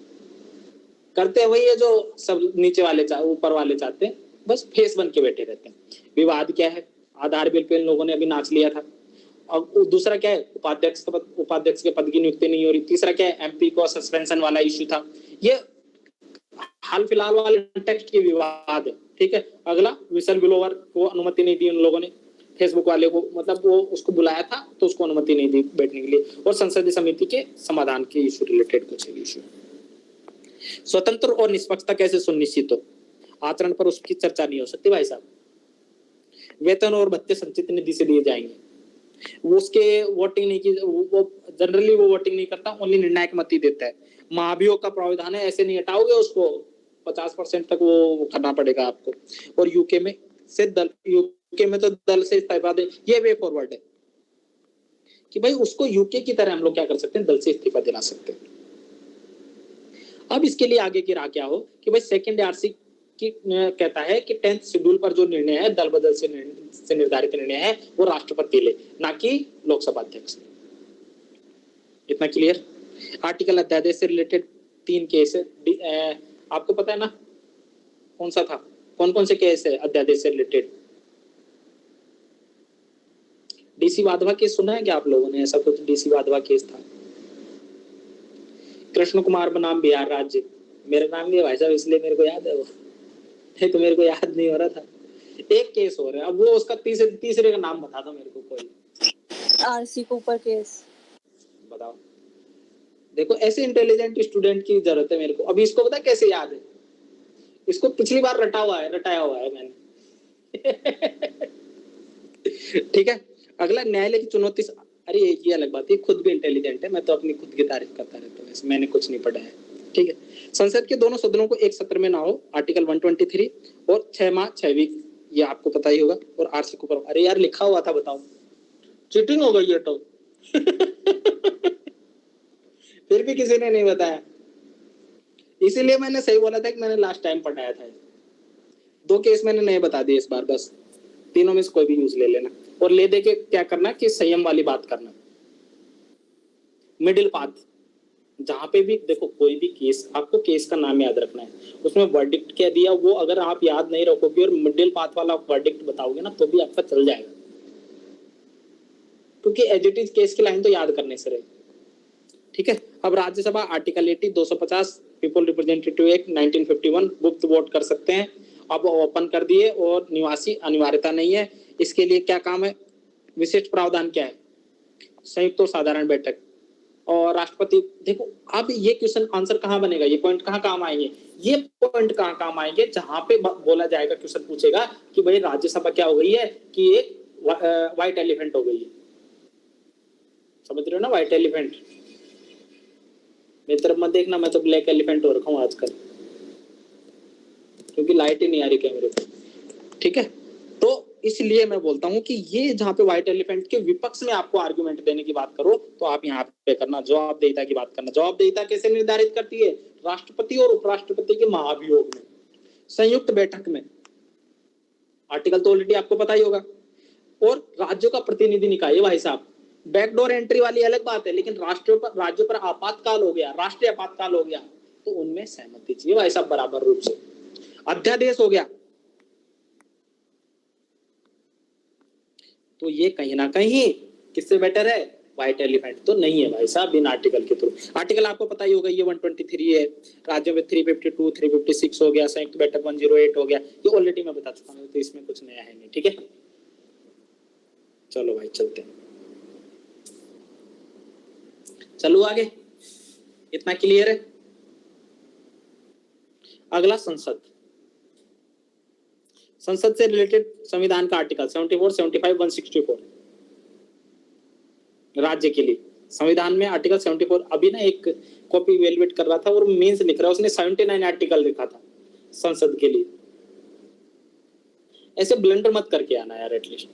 करते वही है जो सब नीचे वाले ऊपर वाले चाहते हैं, बस फेस बन के बैठे रहते हैं। विवाद क्या है, आधार बिल पे इन लोगों ने अभी नाच लिया था। और दूसरा क्या है, उपाध्यक्ष के पद की नियुक्ति नहीं हो रही। तीसरा क्या है, एमपी को सस्पेंशन वाला इश्यू था। ये हाल फिलहाल वाले टेक्स्ट के विवाद है, ठीक है। अगला विसल ब्लोवर को अनुमति नहीं दी उन लोगों ने, फेसबुक वाले को, मतलब वो उसको बुलाया था तो उसको अनुमति नहीं दी बैठने के लिए। और संसदीय समिति के समाधान के इशू रिलेटेड कुछ इशू। स्वतंत्र और निष्पक्षता कैसे सुनिश्चित हो, आचरण पर उसकी चर्चा नहीं हो सकती भाई साहब। वेतन और भत्ते संचित निधि से दिए जाएंगे, वो उसके वोटिंग नहीं की, वो जनरली वो वोटिंग नहीं करता, ओनली निर्णायक मत ही देता है। महाभियोग का प्रावधान है, ऐसे नहीं हटाओगे उसको, 50% तक वो करना पड़ेगा आपको। और यूके में तो दल से इस्तीफा दे, ये वे फॉरवर्ड है कि भाई उसको यूके की तरह हम लोग क्या कर सकते हैं, दल से इस्तीफा दिला सकते हैं। अब इसके लिए आगे की राह क्या हो कि भाई सेकंड आरसी की कहता है कि 10th शेड्यूल पर जो निर्णय है दल बदल से निर्धारित निर्णय है वो राष्ट्रपति ले, ना कि लोकसभा अध्यक्ष। इतना क्लियर। आर्टिकल अध्यादेश से रिलेटेड 3 केस है, आपको पता है ना कौन सा था, कौन कौन से केस है अध्यादेश से रिलेटेड। डीसी वाधवा केस सुना है क्या आप लोगों ने, ऐसा कुछ डीसी वाधवा केस था। कृष्ण कुमार बनाम बिहार राज्य, मेरा नाम भी भाई साहब इसलिए मेरे को याद है, वो नहीं तो मेरे को याद नहीं हो रहा था। एक केस हो रहा है, अब वो उसका तीसरे का नाम बता दो मेरे को कोई। आरसी के ऊपर केस बताओ। देखो ऐसे इंटेलिजेंट स्टूडेंट की जरूरत है मेरे को। अभी इसको पता कैसे याद है, इसको पिछली बार रटाया हुआ है मैंने। ठीक है। अगला, न्यायालय की चुनौती। अरे ये अलग बात है, खुद भी इंटेलिजेंट है, मैं तो अपनी खुद की तारीफ करता रहता हूँ, मैंने कुछ नहीं पढ़ा है। ठीक है। संसद के दोनों सदनों को एक सत्र में ना हो, आर्टिकल 123, और 6 माह 6 वीक, ये आपको पता ही होगा। और आरसी को ऊपर, अरे यार लिखा हुआ था, बताओ, चीटिंग हो गई है तो। फिर भी किसी ने नहीं बताया, इसीलिए मैंने सही बोला था कि मैंने लास्ट टाइम पढ़ाया था। 2 केस मैंने नहीं बता दिए इस बार, बस तीनों में से कोई भी यूज ले लेना। और ले दे के क्या करना कि संयम वाली बात करना, मिडिल पाथ। जहां पे भी देखो कोई भी केस, आपको केस का नाम याद रखना है, उसमें वर्डिक्ट क्या दिया वो अगर आप याद नहीं रखोगे और मिडिल पाथ वाला वर्डिक्ट बताओगे ना, तो भी आपका चल जाएगा, क्योंकि एज इट इज केस की लाइन तो याद करने से रहे। ठीक है। अब Rajya Sabha article 80, 250 people representative act 1951, गुप्त वोट कर सकते हैं, अब ओपन कर दिए, और निवासी अनिवार्यता नहीं है। इसके लिए क्या काम है, विशिष्ट प्रावधान क्या है, संयुक्त और साधारण बैठक। और राष्ट्रपति, देखो अब ये क्वेश्चन आंसर कहाँ बनेगा, ये पॉइंट कहाँ काम आएंगे, ये पॉइंट कहाँ काम आएंगे, जहां पे बोला जाएगा, क्वेश्चन पूछेगा कि भाई राज्यसभा क्या हो गई है, कि एक व्हाइट एलिफेंट हो गई है। समझ रहे हो ना, व्हाइट एलिफेंट। मेरी तरफ मत देखना, मैं तो ब्लैक एलिफेंट हो रखा हूँ आजकल, क्योंकि लाइट ही नहीं आ रही कैमरे पे। ठीक है। तो इसलिए मैं बोलता हूं कि ये जहां पे व्हाइट एलिफेंट के विपक्ष में आपको आर्गुमेंट देने की बात करो, तो आप यहाँ पे करना जवाबदेहिता की बात करना। जवाबदेहिता कैसे निर्धारित करती है, राष्ट्रपति और उपराष्ट्रपति के महाभियोग में, संयुक्त बैठक में। आर्टिकल तो ऑलरेडी आपको पता ही होगा। और राज्यों का प्रतिनिधि निकाय है भाई साहब, बैकडोर एंट्री वाली अलग बात है, लेकिन राज्यों पर आपातकाल हो गया, राष्ट्रीय आपातकाल हो गया, तो उनमें सहमति चाहिए भाई साहब बराबर रूप से। अध्यादेश हो गया, तो ये कहीं ना कहीं किससे बेटर है, व्हाइट एलिफेंट तो नहीं है भाई साहब इन आर्टिकल के थ्रू। आर्टिकल आपको पता ही होगा, ये 123 है, राज्यों में 352, 356 हो गया, संयुक्त बैठक 108 हो गया, ये ऑलरेडी मैं बता चुका हूँ, तो इसमें कुछ नया है नहीं। ठीक है, चलो भाई चलते हैं, चलो आगे, इतना क्लियर है। अगला, संसद। संसद से रिलेटेड संविधान का आर्टिकल 74, 75, 164 राज्य के लिए। संविधान में आर्टिकल 74, अभी ना एक कॉपी इवेलुएट कर रहा था और मीन्स लिख रहा है, उसने 79 आर्टिकल लिखा था संसद के लिए। ऐसे ब्लंडर मत करके आना यार एटलीस्ट।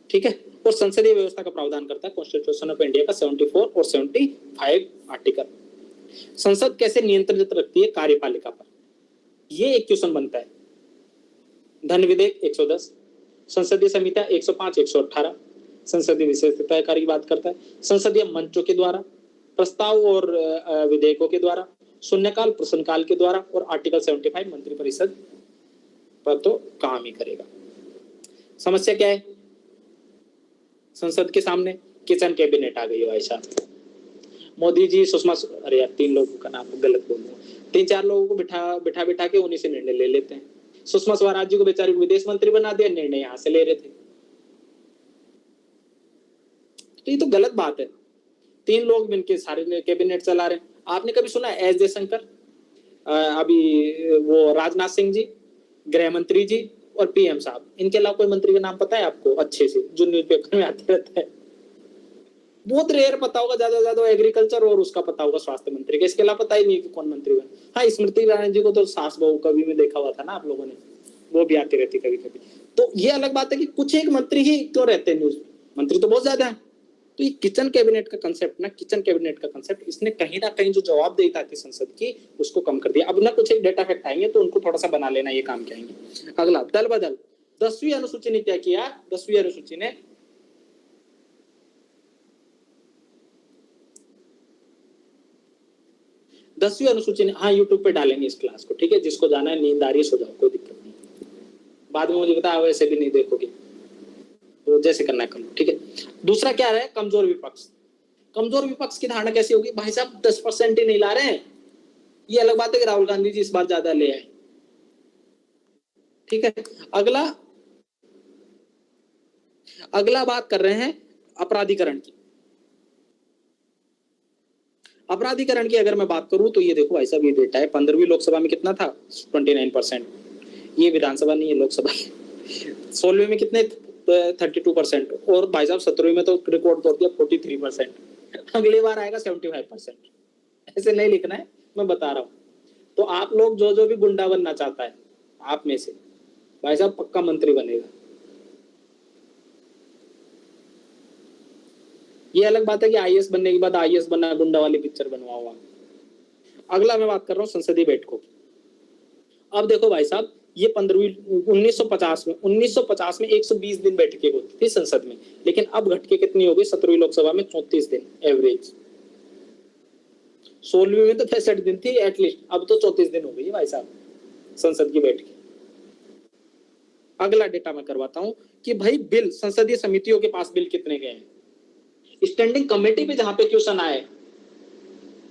ठीक है। और संसदीय व्यवस्था का प्रावधान करता है कॉन्स्टिट्यूशन ऑफ इंडिया का 74 और 75 आर्टिकल। संसद कैसे नियंत्रित रखती है कार्यपालिका पर, ये एक क्वेश्चन बनता है। धन विधेयक 110, संसदीय समितियां 105, 118, संसदीय विशेषता कार्य की बात करता है। संसदीय मंचों के द्वारा, प्रस्ताव और विधेयकों के द्वारा, शून्यकाल प्रश्नकाल के द्वारा, और आर्टिकल 75 मंत्रिपरिषद पर तो काम ही करेगा। समस्या क्या है संसद के सामने, किचन कैबिनेट आ गई है भाई साहब। मोदी जी, सुषमा, अरे यार 3 लोगों का नाम गलत बोल रहा हूँ, 3-4 लोगों को बिठा के उन्हीं से निर्णय ले लेते हैं। सुषमा स्वराज जी को बेचारी को विदेश मंत्री बना दिया, निर्णय यहाँ से ले रहे थे, तो ये तो गलत बात है। 3 लोग मिलकर सारे कैबिनेट चला रहे हैं। आपने कभी सुना एस जयशंकर, अभी वो राजनाथ सिंह जी, गृह मंत्री जी और पीएम साहब, इनके अलावा कोई मंत्री का नाम पता है आपको अच्छे से, जो न्यूज़पेपर में आते रहता है? बहुत रेयर पता होगा, ज्यादा ज्यादा एग्रीकल्चर और उसका पता होगा स्वास्थ्य मंत्री का, इसके अलावा पता ही नहीं कि कौन मंत्री बने। हाँ, स्मृति ईरानी जी को तो सास बहू कभी में देखा हुआ था ना आप लोगों ने, वो भी आती रहती कभी कभी। तो ये अलग बात है कि कुछ एक मंत्री ही क्यों रहते हैं, न्यूज मंत्री तो बहुत ज्यादा है। तो ये किचन कैबिनेट का कंसेप्ट ना, किचन कैबिनेट का कंसेप्ट, इसने कहीं ना कहीं जो जवाबदेहिता थी संसद की उसको कम कर दिया। अब ना कुछ एक डेटा फैक्ट आएंगे तो उनको थोड़ा सा बना लेना, ये काम क्या आएंगे। अगला, दल बदल। 10वीं अनुसूची ने क्या किया, 10वीं अनुसूची ने हाँ यूट्यूब पे डालेंगे इस क्लास को, ठीक है, जिसको जाना है नींद आ रही है सो जाओ, कोई दिक्कत नहीं। बाद में मुझे बताया वैसे भी नहीं देखोगे, तो जैसे करना है कर लो, ठीक है। दूसरा क्या है, कमजोर विपक्ष। कमजोर विपक्ष की धारणा कैसी होगी, भाई साहब 10% ही नहीं ला रहे हैं, ये अलग बात है कि राहुल गांधी जी इस बार ज्यादा ले आए। ठीक है। अगला अगला बात कर रहे हैं अपराधीकरण की। अपराधीकरण की अगर मैं बात करूं तो ये देखो भाई साहब, ये डेटा है 15वीं लोकसभा में कितना था 29%, ये विधानसभा नहीं है लोकसभा, 16वीं में कितने 32%, और भाई साहब 17वीं में तो रिकॉर्ड तोड़ दिया 43%, अगली बार आएगा 75%। ऐसे नहीं लिखना है, मैं बता रहा हूँ। तो आप लोग जो जो भी गुंडा बनना चाहता है आप में से, भाई साहब पक्का मंत्री बनेगा। ये अलग बात है कि आईएएस बनने के बाद आईएएस बनना गुंडा वाली पिक्चर बनवाओ। अगला मैं बात कर रहा हूँ संसदीय बैठकों की। अब देखो भाई साहब, ये 15वीं 1950 में 120 दिन बैठकें होती थी संसद में, लेकिन अब घट के कितनी हो गई 17वीं लोकसभा में 34 दिन एवरेज। 16वीं में तो 65 दिन थी एटलीस्ट, अब तो 34 दिन हो गई भाई साहब संसद की बैठक। अगला डेटा मैं करवाता हूं कि भाई बिल संसदीय समितियों के पास बिल कितने गए हैं। स्टैंडिंग कमेटी पे जहां पे क्वेश्चन आए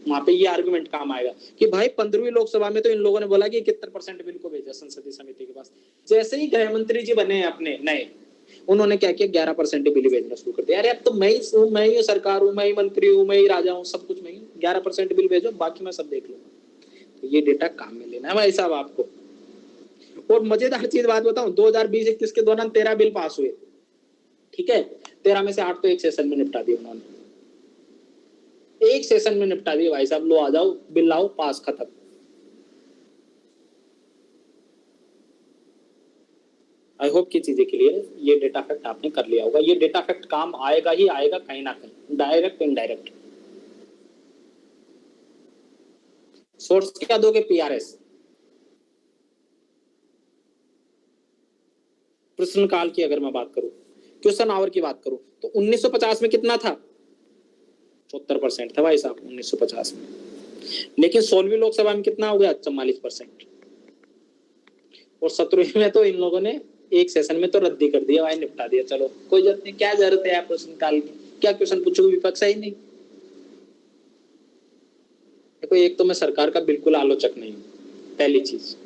वहां पे ये आर्गुमेंट काम आएगा कि भाई 15वीं लोकसभा में तो इन लोगों ने बोला कि 71% बिल को भेजा संसदीय समिति के पास। जैसे ही गृह मंत्री जी बने अपने नए, उन्होंने क्या किया 11% बिल भेजना शुरू कर दिया। अरे अब तो मैं ही सरकार हूँ, मैं ही मंत्री हूँ, मैं ही राजा हूँ, सब कुछ मैं ही। 11% बिल भेजो, बाकी मैं सब देख लूंगा। तो ये डेटा काम में लेना है भाई साहब आपको। और मजेदार चीज बात बताऊं, 2020-21 के दौरान 13 बिल पास हुए, ठीक है, 13 में से 8 तो एक सेशन में निपटा दिए उन्होंने, एक सेशन में निपटा दिए भाई साहब। लो आ जाओ, बिल लाओ, पास, खत्म। आई होप की चीजें क्लियर है। ये डेटा फैक्ट आपने कर लिया होगा। ये डेटा फैक्ट काम आएगा ही आएगा कहीं ना कहीं, डायरेक्ट इनडायरेक्ट। सोर्स क्या दोगे, पीआरएस। प्रश्न काल की अगर मैं बात करूं, क्वेश्चन आवर की बात करूं, तो 1950 में कितना था 74% था भाई साहब 1950 में, लेकिन 16वीं लोकसभा में कितना हो गया 44%। और 17वीं में तो इन लोगों ने एक सेशन में तो रद्दी कर दिया भाई, निपटा दिया। चलो कोई जरूरत नहीं, क्या जरूरत है आप प्रश्न काल की, क्या क्वेश्चन पूछोगे, विपक्ष है ही नहीं। देखो एक तो मैं सरकार का बिल्कुल आलोचक नहीं हूँ, पहली चीज।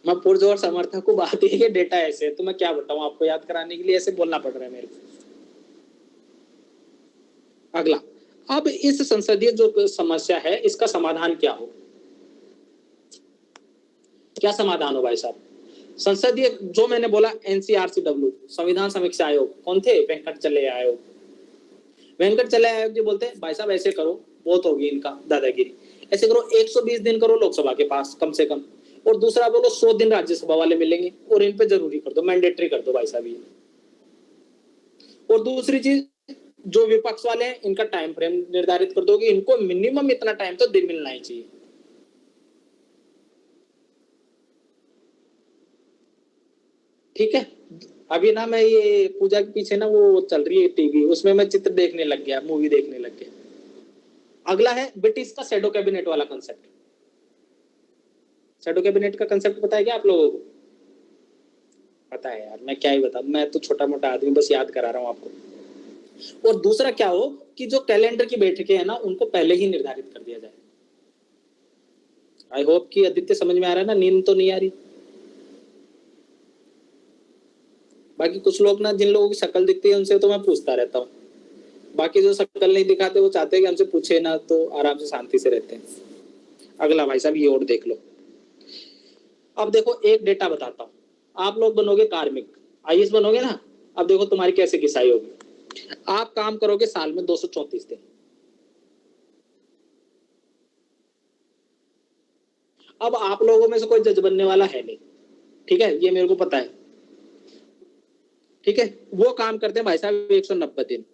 मैं पुरजोर समर्थक हूँ, बात ये डेटा ऐसे है तो मैं क्या बताऊं आपको, याद कराने के लिए ऐसे बोलना पड़ रहा है मेरे को। अगला, अब इस संसदीय जो समस्या है इसका समाधान क्या हो, क्या समाधान हो भाई साहब। संसदीय जो मैंने बोला एनसीआरसीडब्ल्यू, संविधान समीक्षा आयोग, कौन थे, वेंकट चलैया आयोग। वेंकट चलैया आयोग जी बोलते हैं भाई साहब ऐसे करो, बहुत होगी इनका दादागिरी, ऐसे करो 120 दिन करो लोकसभा के पास कम से कम, और दूसरा बोलो 100 दिन राज्यसभा वाले मिलेंगे और इन पे जरूरी कर दो, मैंडेटरी कर दो भाई साहब ये। और दूसरी चीज, जो विपक्ष वाले हैं इनका टाइम फ्रेम निर्धारित कर दो कि इनको मिनिमम इतना टाइम तो दिन मिलना ही चाहिए। ठीक है, अभी ना मैं ये पूजा के पीछे ना वो चल रही है टीवी, उसमें मैं चित्र देखने लग गया, मूवी देखने लग गया। अगला है ब्रिटिश का शैडो कैबिनेट वाला कंसेप्ट। शैडो कैबिनेट का कंसेप्ट पता है क्या आप लोगों को। पता है यार, मैं क्या ही बताऊं, मैं तो छोटा मोटा आदमी, बस याद करा रहा हूं आपको। और दूसरा क्या हो कि जो कैलेंडर की बैठकें है ना उनको पहले ही निर्धारित कर दिया जाए। आई होप कि आदित्य समझ में आ रहा है ना, नींद तो नहीं आ रही। बाकी कुछ लोग ना, जिन लोगों की शक्ल दिखती है उनसे तो मैं पूछता रहता हूँ, बाकी जो शक्ल नहीं दिखाते वो चाहते हैं कि हमसे पूछे ना, तो आराम से शांति से रहते हैं। अगला भाई साहब ये और देख लो। अब देखो एक डेटा बताता हूँ, आप लोग बनोगे कार्मिक, आईएएस बनोगे ना, अब देखो तुम्हारी कैसे घिसाई होगी। आप काम करोगे साल में 234 दिन। अब आप लोगों में से कोई जज बनने वाला है नहीं, ठीक है, ये मेरे को पता है, ठीक है। वो काम करते हैं भाई साहब 190 दिन,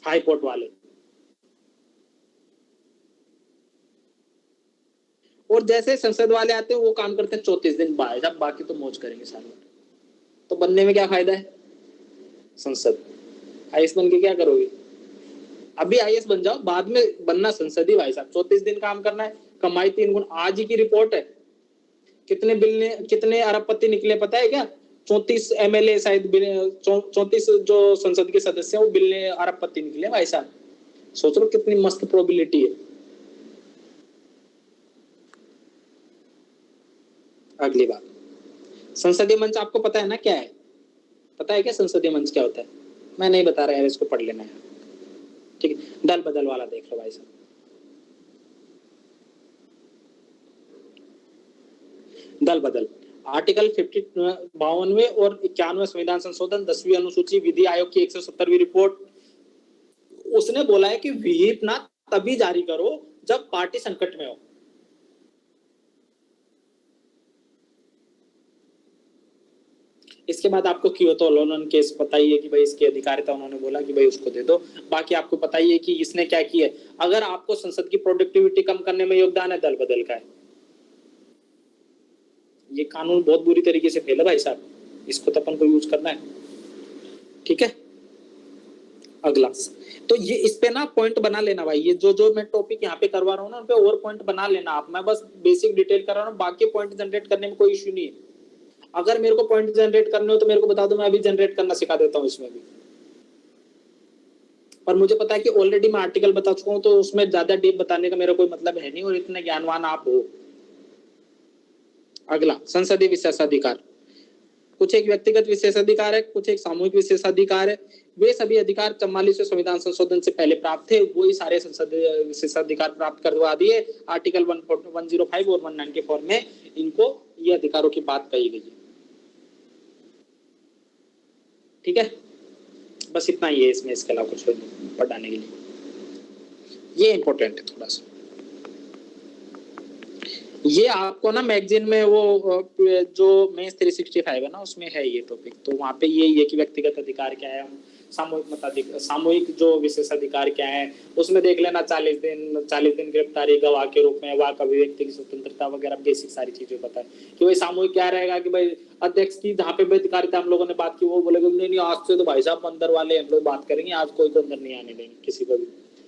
हाई कोर्ट वाले। और जैसे संसद वाले आते हैं वो काम करते हैं 34 दिन भाई साहब, बाकी तो मौज करेंगे साल में। तो बनने में क्या फायदा है संसद, आईएएस बन के क्या करोगे। अभी आईएएस बन जाओ, बाद में बनना संसद ही भाई साहब। 34 दिन काम करना है, कमाई 3 गुना। आज ही की रिपोर्ट है, कितने बिल ने, कितने अरबपति निकले पता है क्या। 34 एमएलए शायद, 34 जो संसद के सदस्य हैं वो बिल ने अरबपति निकले भाई साहब। सोच लो कितनी मस्त प्रोबेबिलिटी है। अगली बात, संसदीय मंच आपको पता है ना क्या है, पता है क्या संसदीय मंच क्या होता है। मैं नहीं बता रहा यार, इसको पढ़ लेना है। ठीक है, दल बदल वाला देख लो भाई साहब। दल बदल आर्टिकल 52 और 91 संविधान संशोधन 10वीं अनुसूची विधि आयोग की 170वीं रिपोर्ट, उसने बोला है कि विहिप ना तभी जारी करो जब पार्टी संकट में हो। इसके बाद आपको क्योतो लोन केस पता ही है कि भाई इसकी अधिकारिता उन्होंने बोला कि भाई उसको दे दो। बाकी आपको पता ही है कि इसने क्या किया है। अगर आपको संसद की प्रोडक्टिविटी कम करने में योगदान है, दल बदल का है। ये कानून बहुत बुरी तरीके से फेला भाई साहब, इसको तो अपन को यूज करना है। ठीक है, अगला तो ये इस पे ना पॉइंट बना लेना भाई। ये जो जो मैं टॉपिक यहाँ पे करवा रहा हूँ ना, उन पे और पॉइंट बना लेना आप। मैं बस बेसिक डिटेल कर रहा हूँ, बाकी पॉइंट जनरेट करने में कोई इश्यू नहीं है। अगर मेरे को पॉइंट जनरेट करने हो तो मेरे को बता दो, मैं अभी जनरेट करना सिखा देता हूँ इसमें भी। पर मुझे पता है कि ऑलरेडी मैं आर्टिकल बता चुका हूँ, तो उसमें ज्यादा डीप बताने का मेरा कोई मतलब है नहीं, और इतने ज्ञानवान आप हो। अगला, संसदीय विशेषाधिकार। कुछ एक व्यक्तिगत विशेषाधिकार है, कुछ एक सामूहिक विशेषाधिकार है। वे सभी अधिकार 44वें संविधान संशोधन से पहले प्राप्त थे, वही सारे संसदीय विशेषाधिकार प्राप्त करवा दिए। आर्टिकल 105 और 194 में इनको ये अधिकारों की बात कही गई है। ठीक है, बस इतना ही है इसमें, इसके अलावा कुछ पढ़ाने के लिए। ये इंपॉर्टेंट है थोड़ा सा। ये आपको ना मैगजीन में वो जो मेंस 365 है ना, उसमें है ये टॉपिक। तो वहाँ पे ये कि व्यक्तिगत अधिकार क्या है, सामूहिक मताधिकार, सामूहिक जो विशेषाधिकार क्या है, उसमें देख लेना। 40 दिन गिरफ्तारी गवाह के रूप में, वाक अभिव्यक्ति की स्वतंत्रता वगैरह बेसिक सारी चीजें पता है कि भाई सामूहिक क्या रहेगा कि भाई अध्यक्ष की जहाँ पे अधिकारिता हम लोगों ने बात की, वो बोलेगा नहीं आज से तो भाई साहब अंदर वाले हम लोग बात करेंगे, आज कोई को अंदर नहीं आने देंगे किसी को भी,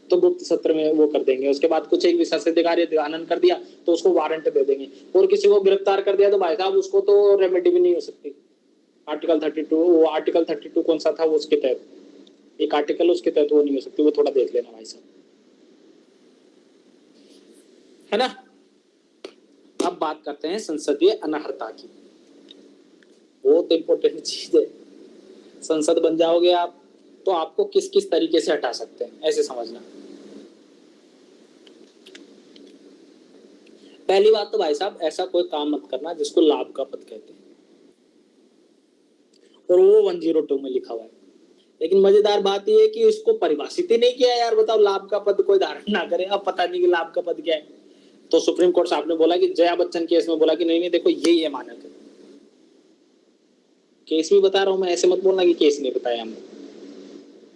तो गुप्त सत्र में वो कर देंगे। उसके बाद कुछ एक विशेषाधिकार आनंद कर दिया तो उसको वारंट दे देंगे, और किसी को गिरफ्तार कर दिया तो भाई साहब उसको तो रेमेडी भी नहीं हो सकती। आर्टिकल 32, वो आर्टिकल 32 कौन सा था, वो उसके तहत एक आर्टिकल, उसके तहत वो नहीं हो सकती। वो थोड़ा देख लेना भाई साहब, है ना। अब बात करते हैं संसदीय अनर्हता की। बहुत इंपॉर्टेंट चीज है। संसद बन जाओगे आप तो आपको किस किस तरीके से हटा सकते हैं, ऐसे समझना। पहली बात तो भाई साहब, ऐसा कोई काम मत करना जिसको लाभ का पद कहते हैं, और वो 102 में लिखा हुआ है। लेकिन मजेदार बात यह है कि इसको परिभाषित ही नहीं किया यार। बताओ, लाभ का पद कोई धारण ना करे, अब पता नहीं कि लाभ का पद क्या है। तो सुप्रीम कोर्ट साहब ने बोला कि जया बच्चन केस में बोला कि नहीं देखो यही है मानक है। केस भी बता रहा हूं मैं, ऐसे मत बोलना कि केस नहीं बताया हमने,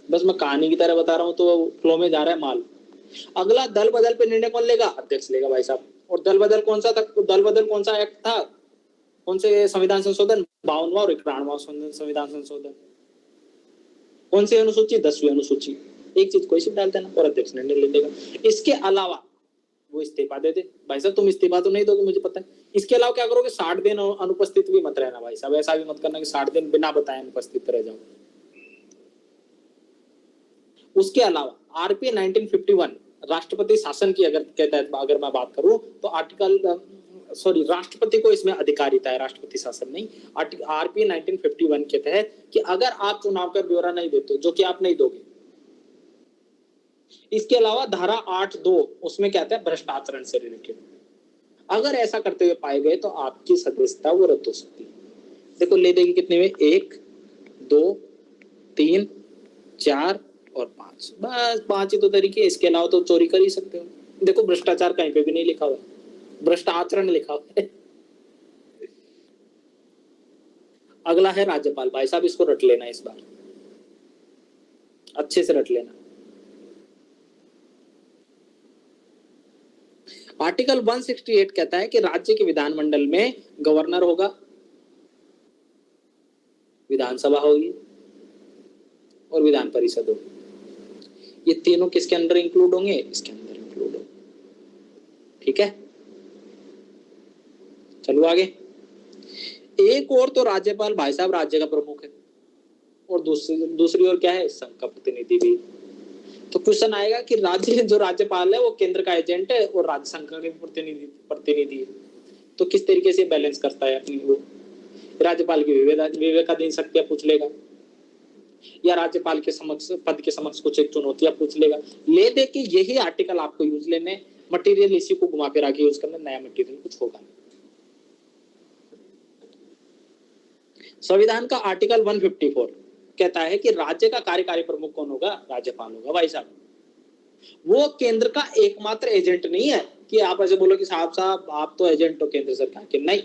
बस मैं कहानी की तरह बता रहा हूं, तो फ्लो में जा रहा है माल। अगला, दल बदल पे निर्णय कौन लेगा, अध्यक्ष लेगा भाई साहब। और दल बदल कौन सा था, दल बदल कौन सा एक्ट था, कौन से संविधान संशोधन, 52वां और 91वां संविधान संशोधन। कौन सी अनुसूची, 10वीं अनुसूची। एक चीज कोई सिर्फ डाल देना और अध्यक्ष निर्णय ले लेगा। इसके अलावा वो इस्तीफा दे दे। भाई साहब तुम इस्तीफा तो नहीं दोगे, मुझे पता है। इसके अलावा क्या करोगे, 60 दिन अनुपस्थित भी मत रहना भाई साहब। ऐसा भी मत करना कि 60 दिन बिना बताए अनुपस्थित रह जाओ। उसके अलावा आरपी 1951 राष्ट्रपति शासन की अगर के तहत अगर मैं बात करूं तो आर्टिकल राष्ट्रपति को इसमें अधिकारिता है, राष्ट्रपति शासन नहीं। आरपी 1951 के तहत कि अगर आप चुनाव का ब्यौरा नहीं देते, जो कि आप नहीं दोगे। इसके अलावा धारा 8(2) उसमें क्या आता है, भ्रष्टाचरण से रिलेटेड। अगर ऐसा करते हुए पाए गए तो आपकी सदस्यता वो रद्द हो सकती है। देखो ले देगी कितने में, 1 2 3 4 और 5, बस 5 ही तो तरीके। इसके अलावा तो चोरी कर ही सकते हो। देखो भ्रष्टाचार कहीं पे भी नहीं लिखा हुआ, भ्रष्टाचरण लिखा हुआ है। अगला है राज्यपाल। भाई साहब इसको रट लेना, इस बार अच्छे से रट लेना। आर्टिकल 168 कहता है कि राज्य के विधानमंडल में गवर्नर होगा, विधानसभा होगी और विधान परिषद होगी। ये तीनों किसके अंदर इंक्लूड होंगे, इसके अंदर इंक्लूड होंगे। ठीक है, चलो आगे। एक और तो राज्यपाल भाई साहब राज्य का प्रमुख है, और दूसरी ओर क्या है, संघ का प्रतिनिधि भी। तो क्वेश्चन आएगा कि राज्य जो राज्यपाल है वो केंद्र का एजेंट है और राज्य संघ का प्रतिनिधि है, तो किस तरीके से बैलेंस करता है अपनी वो। राज्यपाल की विवेकाधीन शक्तियां पूछ लेगा। या राज्यपाल के समक्ष पद के समक्ष कुछ एक चुनौतियां पूछ लेगा, ले दे के यही आर्टिकल आपको यूज लेने, मटेरियल इसी को घुमा फिरा के यूज करना, नया मटेरियल कुछ होगा नहीं। संविधान का आर्टिकल 154 कहता है कि राज्य का कार्यकारी प्रमुख कौन होगा? राज्यपाल होगा भाई साहब। वो केंद्र का एकमात्र एजेंट नहीं है कि आप ऐसे बोलो कि साहब आप तो एजेंट हो केंद्र सरकार के, नहीं,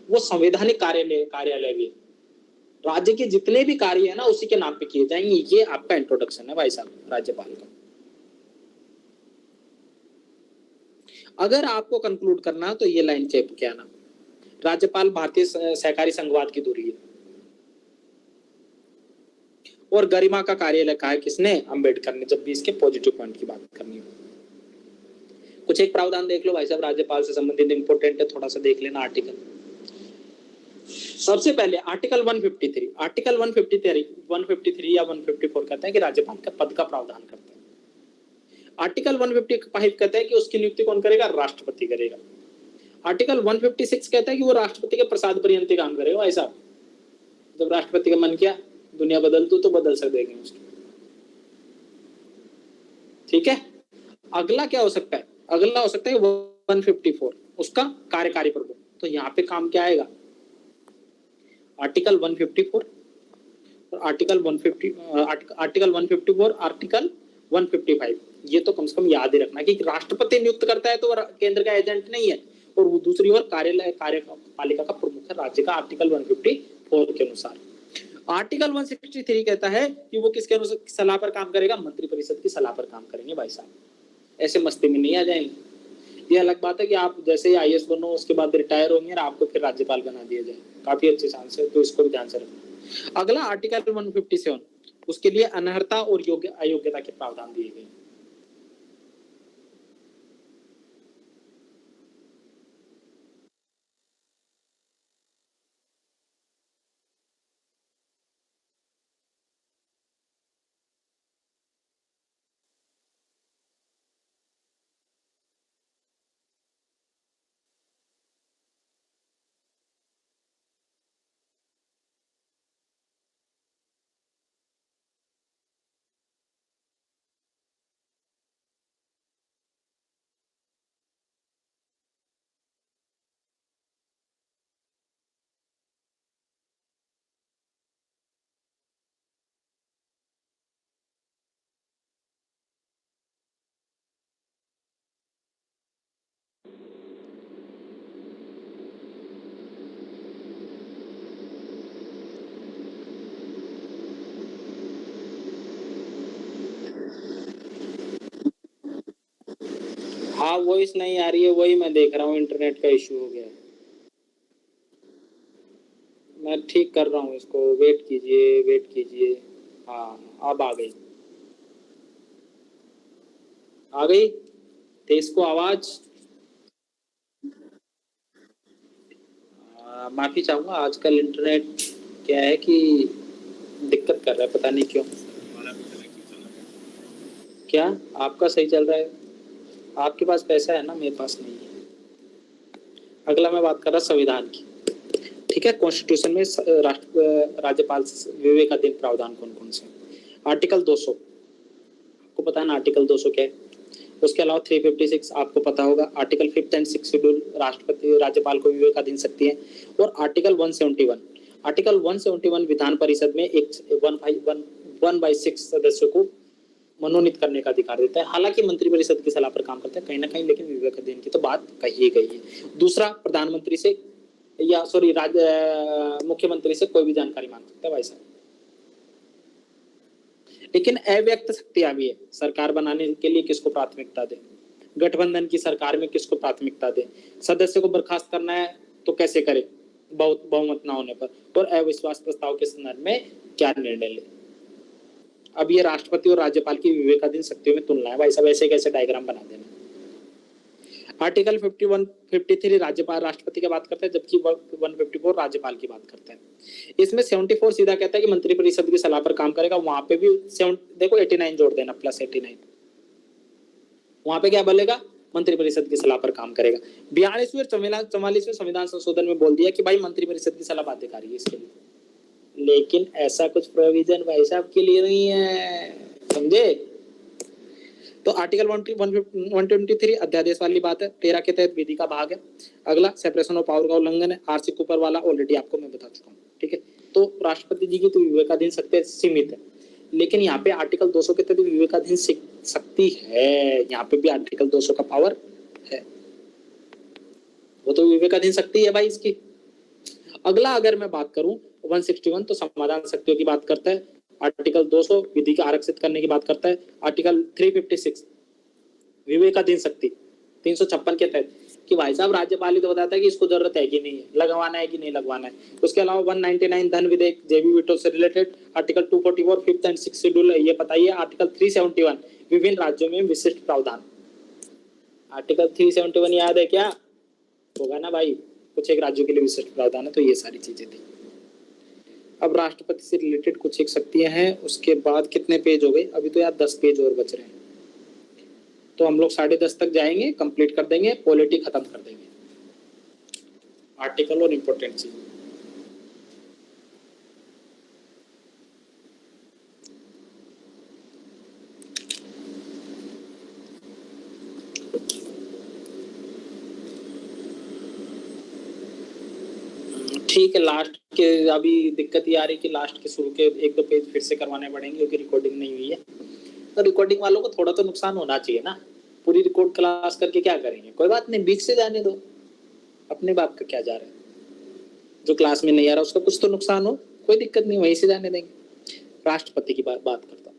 वो संवैधानिक कार्यालय भी है। राज्य के जितने भी कार्य है ना उसी के नाम पे किए जाएंगे। ये आपका इंट्रोडक्शन है भाई साहब राज्यपाल का। अगर आपको कंक्लूड करना है तो ये लाइन चेप के आना, राज्यपाल भारतीय सहकारी संघवाद की धुरी है और गरिमा का कार्यालय कहा है किसने? अंबेडकर ने, जब भी इसके पॉजिटिव पॉइंट की बात करनी हो। कुछ एक प्रावधान देख लो भाई साहब राज्यपाल से संबंधित, इंपोर्टेंट है, थोड़ा सा देख लेना आर्टिकल। सबसे पहले आर्टिकल 153, आर्टिकल 153 या 154 कहता है कि राज्यपाल का पद का प्रावधान करता है। आर्टिकल 155 कहता है कि उसकी नियुक्ति कौन करेगा? राष्ट्रपति करेगा। आर्टिकल 156 कहता है कि वो राष्ट्रपति के प्रसाद पर्यंत काम करेगा भाई साहब। जब राष्ट्रपति का मन किया दुनिया बदल दो तो बदल सकते हैं उसकी, ठीक है। अगला क्या हो सकता है? अगला हो सकता है 154, उसका कार्यकारी प्रमुख। तो यहाँ पे काम क्या आएगा? आर्टिकल 154 और आर्टिकल 154, आर्टिकल 155, ये तो कम से कम याद ही रखना कि राष्ट्रपति नियुक्त करता है तो केंद्र का एजेंट नहीं है, और वो दूसरी ओर कार्यपालिका का प्रमुख है राज्य का, आर्टिकल 154 के अनुसार। आर्टिकल 163 कहता है कि वो किसके अनुसार सलाह पर काम करेगा? मंत्रिपरिषद की सलाह पर काम करेंगे भाई साहब। ऐसे मस्ती में नहीं आ जाएंगे। ये अलग बात है कि आप जैसे ही IAS बनो उसके बाद रिटायर होंगे और आपको फिर राज्यपाल बना दिया जाए, काफी अच्छी चांस है, तो इसको भी ध्यान से रखना। अगला आर्टिकल 157, उसके लिए अनर्हता और अयोग्यता के प्रावधान दिए गए। हाँ वॉइस नहीं आ रही है, वही मैं देख रहा हूँ, इंटरनेट का इश्यू हो गया है। मैं ठीक कर रहा हूँ इसको, वेट कीजिए। हाँ अब आ गई तेज को आवाज। माफी चाहूंगा, आजकल इंटरनेट क्या है कि दिक्कत कर रहा है, पता नहीं क्यों। क्या आपका सही चल रहा है? आपके पास पैसा है ना, मेरे पास नहीं है। अगला मैं बात कर रहा संविधान की, ठीक है। कॉन्स्टिट्यूशन में राज्यपाल से विवेकाधीन प्रावधान कौन कौन से? आर्टिकल 200 आपको पता है ना, आर्टिकल 200 क्या है। उसके अलावा 356 आपको पता होगा, article 5th and 6th schedule राष्ट्रपति राज्यपाल को विवेकाधीन शक्ति है। और आर्टिकल 171 विधान परिषद में एक 1/6 सदस्यों को मनोनीत करने का अधिकार देता है। हालांकि मंत्रिपरिषद की सलाह पर काम करता है कहीं ना कहीं, लेकिन विवेकाधीन की तो बात कही गई है। दूसरा, प्रधानमंत्री से या मुख्यमंत्री से कोई भी जानकारी मांग सकता है भाई साहब। लेकिन अव्यक्त शक्तियां भी है, सरकार बनाने के लिए किसको प्राथमिकता दे, गठबंधन की सरकार में किसको प्राथमिकता दे, सदस्य को बर्खास्त करना है तो कैसे करे बहुमत न होने पर, और अविश्वास प्रस्ताव के संदर्भ में क्या निर्णय ले। अब ये राष्ट्रपति और राज्यपाल की विवेकाधीन शक्तियों में तुलना है भाई साहब, ऐसे कैसे डायग्राम बना देना। आर्टिकल 53 राज्यपाल राष्ट्रपति की बात करता है, जबकि 154 राज्यपाल की बात करता है। इसमें 74 सीधा कहता है कि मंत्रिपरिषद की सलाह पर काम करेगा। वहां पे भी देखो 89 जोड़ देना, +89, वहां पे क्या बोलेगा? मंत्रिपरिषद की सलाह पर काम करेगा। 42वें और 44वें संविधान संशोधन में बोल दिया कि भाई मंत्रिपरिषद की सलाह बाध्यकारी है इसके लिए। लेकिन ऐसा कुछ प्रोविजन भाई साहब के लिए नहीं है, समझे। तो आर्टिकल 123 अध्यादेश वाली बात है, 13 के तहत विधि का भाग है। अगला सेपरेशन ऑफ पावर का उल्लंघन है, आर सी कुपर वाला ऑलरेडी आपको मैं बता चुका हूँ, ठीक है। तो राष्ट्रपति जी की तो विवेकाधीन शक्ति सीमित है, लेकिन यहाँ पे आर्टिकल 200 के तहत विवेकाधीन शक्ति है, यहाँ पे भी आर्टिकल 200 का पावर है, वो तो विवेकाधीन शक्ति है भाई इसकी। अगला अगर मैं बात करूं 161 तो समाधान शक्तियों की बात करता है, आर्टिकल 200 विधि का आरक्षित करने की बात करता है, आर्टिकल 356 विवेकाधीन शक्ति 356 के तहत कि भाई साहब राज्यपाल ही तो बताता है कि इसको जरूरत है कि नहीं है, लगवाना है कि नहीं लगवाना है। उसके अलावा 199 धन विधेयक जेबी विटो से related, article 244 fifth and six schedule है ये बताइए, आर्टिकल 371 विभिन्न राज्यों में विशिष्ट प्रावधान। आर्टिकल 371 याद है क्या? होगा ना भाई, कुछ एक राज्यों के लिए विशिष्ट प्रावधान है, तो ये सारी चीजें थी। अब राष्ट्रपति से रिलेटेड कुछ एक शक्तियां हैं, उसके बाद कितने पेज हो गए? अभी तो यार 10 पेज और बच रहे हैं, तो हम लोग 10:30 तक जाएंगे, कंप्लीट कर देंगे, पॉलिटी खत्म कर देंगे, आर्टिकल और इंपॉर्टेंट चीज। ठीक है, लास्ट के अभी दिक्कत ये आ रही कि लास्ट के शुरू के 1-2 पेज फिर से करवाने पड़ेंगे क्योंकि रिकॉर्डिंग नहीं हुई है। तो रिकॉर्डिंग वालों को थोड़ा तो नुकसान होना चाहिए ना, पूरी रिकॉर्ड क्लास करके क्या करेंगे? कोई बात नहीं, बीच से जाने दो, अपने बाप का क्या जा रहा है, जो क्लास में नहीं आ रहा उसका कुछ तो नुकसान हो, कोई दिक्कत नहीं, वहीं से जाने देंगे। राष्ट्रपति की बात करता हूँ।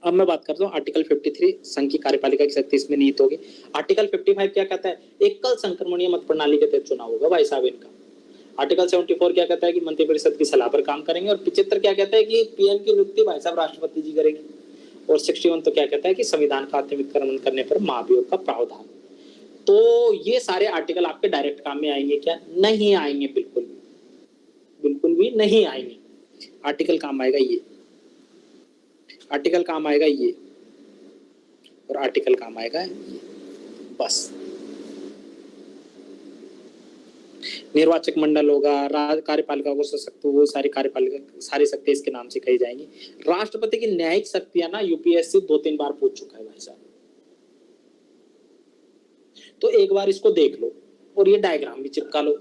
अब मैं बात करता हूँ आर्टिकल 53 संघ की कार्यपालिका की शक्ति इसमें निहित होगी। आर्टिकल 55 क्या कहता है? एकल संक्रमणीय मत प्रणाली के तहत चुनाव होगा भाई साहब इनका। आर्टिकल 74 क्या कहता है कि मंत्रिपरिषद की सलाह पर काम करेंगे, और 75 क्या कहता है कि पीएम की नियुक्ति भाई साहब राष्ट्रपति जी करेंगे, और 61 तो क्या कहता है कि संविधान का अतिक्रमण करने पर महाभियोग का प्रावधान। तो ये सारे आर्टिकल आपके डायरेक्ट काम में आएंगे क्या? नहीं आएंगे, बिल्कुल भी नहीं आएंगे। आर्टिकल काम आएगा ये, आर्टिकल काम आएगा ये, और आर्टिकल काम आएगा ये, बस। निर्वाचक मंडल होगा, कार्यपालिका को सशक्त, वो सारी कार्यपालिका सारी शक्ति इसके नाम से कही जाएंगी। राष्ट्रपति की न्यायिक शक्तियां ना यूपीएससी 2-3 बार पूछ चुका है भाई साहब, तो एक बार इसको देख लो और ये डायग्राम भी चिपका लो।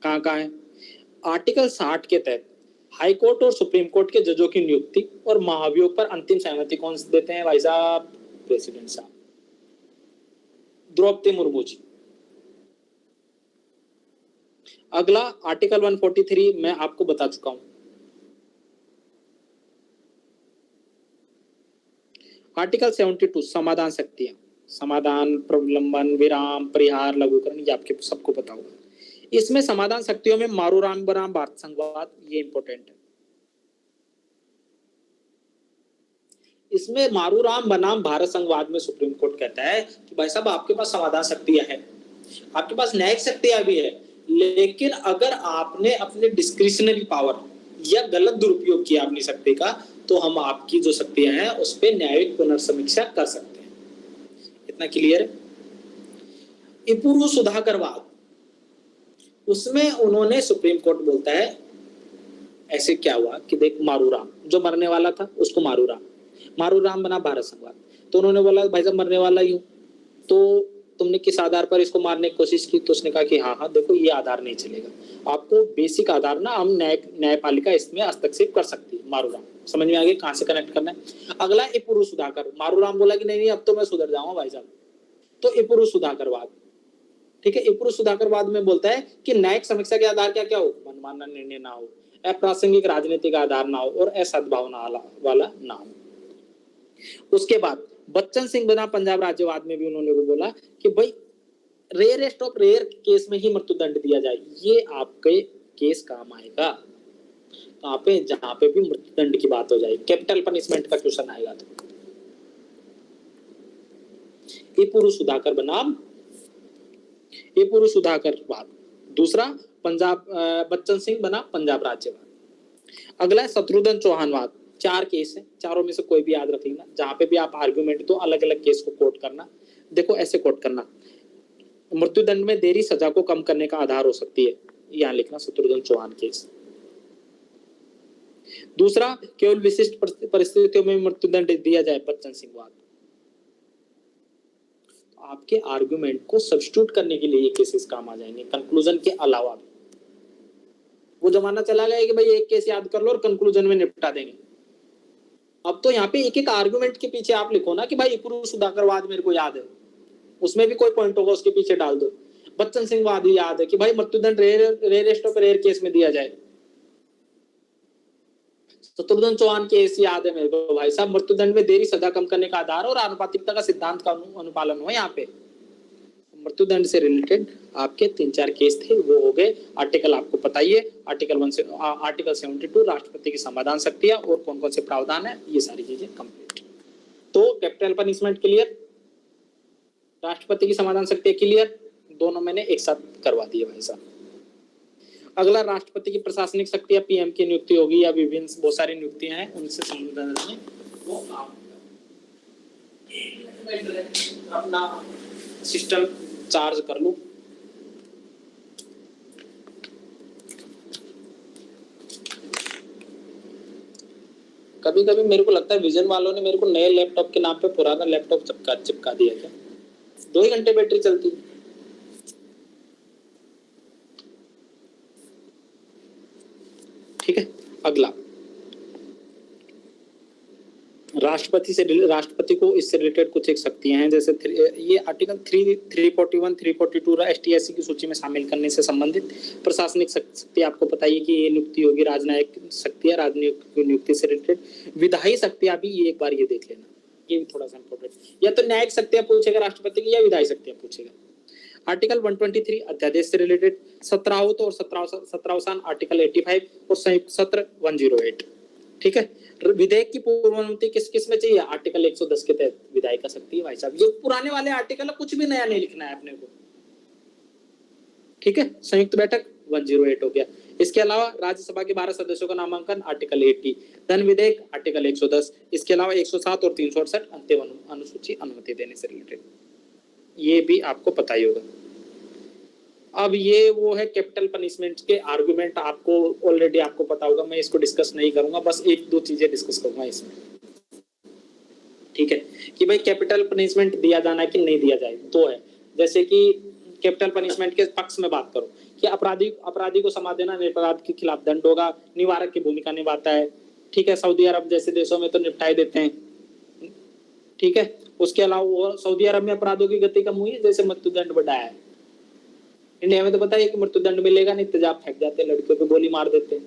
कहाँ है? आर्टिकल 60 के तहत हाई कोर्ट और सुप्रीम कोर्ट के जजों की नियुक्ति और महाभियोग पर अंतिम सहमति कौन देते हैं भाई साहब? प्रेसिडेंट साहब, द्रौपदी मुर्मू जी। अगला आर्टिकल 143 मैं आपको बता चुका हूं। आर्टिकल 72 समाधान शक्तियां, समाधान, प्रलंबन, विराम, परिहार, लघुकरण, ये आपके सबको पता होगा। इसमें समाधान शक्तियों में मारूराम बनाम भारत संघवाद, ये इंपॉर्टेंट है। इसमें मारूराम बनाम भारत संघवाद में सुप्रीम कोर्ट कहता है कि भाई साहब आपके पास समाधान शक्तियां हैं, आपके पास न्यायिक शक्तियां भी है, लेकिन अगर आपने अपने डिस्क्रिशनरी पावर या गलत दुरुपयोग किया अपनी शक्ति का, तो हम आपकी जो शक्तियां हैं उस पर न्यायिक पुनर्समीक्षा कर सकते हैं। इतना क्लियर है? पूर्व सुधाकरवाद, उसमें उन्होंने, सुप्रीम कोर्ट बोलता है ऐसे क्या हुआ कि देख मारूराम जो मरने वाला था उसको मारूराम बना भारत संघवाद, तो उन्होंने बोला भाई साहब मरने वाला ही हूं, तो तुमने किस आधार पर इसको मारने की कोशिश की? तो उसने कहा कि हाँ देखो ये आधार नहीं चलेगा, आपको बेसिक आधार ना हम न्यायपालिका इसमें हस्तक्षेप कर सकती है। मारूराम समझ में आ गया कहां से कनेक्ट करना है। अगला ए पूर्व सुधाकर, मारूराम बोला कि नहीं अब तो मैं सुधर जाऊंगा भाई साहब, तो ए पूर्व सुधाकरवाद, ठीक है। ए पूर्व सुधाकरवाद में बोलता है कि न्यायिक समीक्षा के आधार क्या हो? मनमाना निर्णय ना हो, अप्रासंगिक राजनीतिक आधार ना हो, और असद्भावना वाला ना हो। उसके बाद बच्चन सिंह बना पंजाब राज्यवाद में भी उन्होंने को बोला कि भाई रेयरेस्ट ऑफ रेयर केस में ही मृत्युदंड दिया जाए, ये आपके केस काम आएगा कहाँ पे? जहां पे भी मृत्युदंड की बात हो जाए, कैपिटल पनिशमेंट का क्वेश्चन आएगा। तो ये पूर्व सुधाकर बनाम ये पूर्व सुधाकरवाद। दूसरा पंजाब, बच्चन सिंह बना पंजाब राज्यवाद। अगला है शत्रुघ्न चौहानवाद। 4 केस है, चारों में से कोई भी याद रख लेना, जहां पे भी आप आर्गुमेंट दो अलग अलग केस को कोट करना। देखो ऐसे कोट करना, मृत्युदंड में देरी सजा को कम करने का आधार हो सकती है, यहाँ लिखना शत्रुघ्न चौहान केस। दूसरा, केवल विशिष्ट परिस्थितियों में मृत्युदंड दिया जाए, बच्चन सिंह वाद। आपके आर्गुमेंट को सब्स्टिट्यूट करने के लिए ये केसेस काम आ जाएंगे, कंक्लूजन के अलावा भी। वो जमाना चला गया कि भाई एक केस याद कर लो और कंक्लूजन में निपटा देंगे। अब तो यहाँ पे एक एक आर्गुमेंट के पीछे आप लिखो ना कि भाई पुरु सुधाकरवाद मेरे को याद है, उसमें भी कोई पॉइंट होगा उसके पीछे डाल दो। बच्चन सिंह वाद भी याद है कि भाई मृत्युदंड रेयरेस्ट ऑफ रेयर केस में दिया जाए। शत्रुघ्न चौहान केस याद है मेरे को भाई साहब, मृत्युदंड में देरी सजा कम करने का आधार और आनुपातिकता का सिद्धांत का अनुपालन हुआ। यहाँ पे मृत्युदंड से रिलेटेड आपके 3-4 केस थे, वो हो गए। आर्टिकल आपको पता ही है, आर्टिकल 72 राष्ट्रपति की समाधान शक्तियां और कौन कौन से प्रावधान है, ये सारी चीजें कंप्लीट। तो कैपिटल पनिशमेंट क्लियर, राष्ट्रपति की समाधान शक्तियां क्लियर, दोनों मैंने एक साथ करवा दिए भाई साहब। अगला, राष्ट्रपति की प्रशासनिक शक्तियां, पीएम की नियुक्ति होगी या विभिन्न बहुत सारी नियुक्तियां हैं, उनसे संबंधित है वो आप अपना सिस्टम चार्ज कर लो। कभी कभी मेरे को लगता है विजन वालों ने मेरे को नए लैपटॉप के नाम पे पुराना लैपटॉप चिपका दिया क्या। 2 ही घंटे बैटरी चलती है। ठीक है, अगला, राष्ट्रपति को इससे रिलेटेड कुछ एक शक्तियां हैं, जैसे ये आर्टिकल 341, 342 एसटी/एससी की सूची में शामिल करने से संबंधित प्रशासनिक शक्ति आपको पता है कि ये नियुक्ति होगी। राजनयिक शक्तियां, राजनयिक नियुक्ति से रिलेटेड। विधायी शक्तियां भी ये एक बार ये देख लेना, ये भी थोड़ा सा इंपॉर्टेंट, या तो न्यायिक शक्तियां पूछेगा राष्ट्रपति की या विधायी शक्तियां पूछेगा। आर्टिकल 123 अध्यादेश से रिलेटेड, 17 और 17 आर्टिकल 85 और संयुक्त सत्र 108। ठीक है, विधेयक की पूर्व अनुमति किस किस में चाहिए, आर्टिकल 110 के तहत विधायिका शक्ति है भाई साहब। ये पुराने वाले आर्टिकल, कुछ भी नया नहीं लिखना है अपने को। ठीक है, संयुक्त बैठक 108 हो गया। इसके अलावा राज्यसभा के 12 सदस्यों का नामांकन, आर्टिकल 80, धन विधेयक आर्टिकल 110, इसके अलावा 107 और 368 अंतिम अनुसूची अनुमति देने से रिलेटेड, ये भी आपको पता ही होगा। अब ये वो है कैपिटल पनिशमेंट के आर्गुमेंट, आपको ऑलरेडी आपको पता होगा, मैं इसको डिस्कस नहीं करूंगा, बस 1-2 चीजें डिस्कस करूंगा इसमें। ठीक है, कि भाई कैपिटल पनिशमेंट दिया जाना है कि नहीं दिया जाए, तो है। जैसे कि कैपिटल पनिशमेंट के पक्ष में बात करो कि अपराधी को समा देना, निरपराध के खिलाफ दंड होगा, निवारक की भूमिका निभाता है। ठीक है, सऊदी अरब जैसे देशों में तो निपटाए देते हैं। ठीक है, उसके अलावा सऊदी अरब में अपराधों की गति कम हुई है, जैसे मृत्युदंड बढ़ाया है। इंडिया में तो पता है कि मृत्युदंड मिलेगा नहीं, तेजाब फेंक जाते हैं, लड़कियों पे गोली मार देते हैं।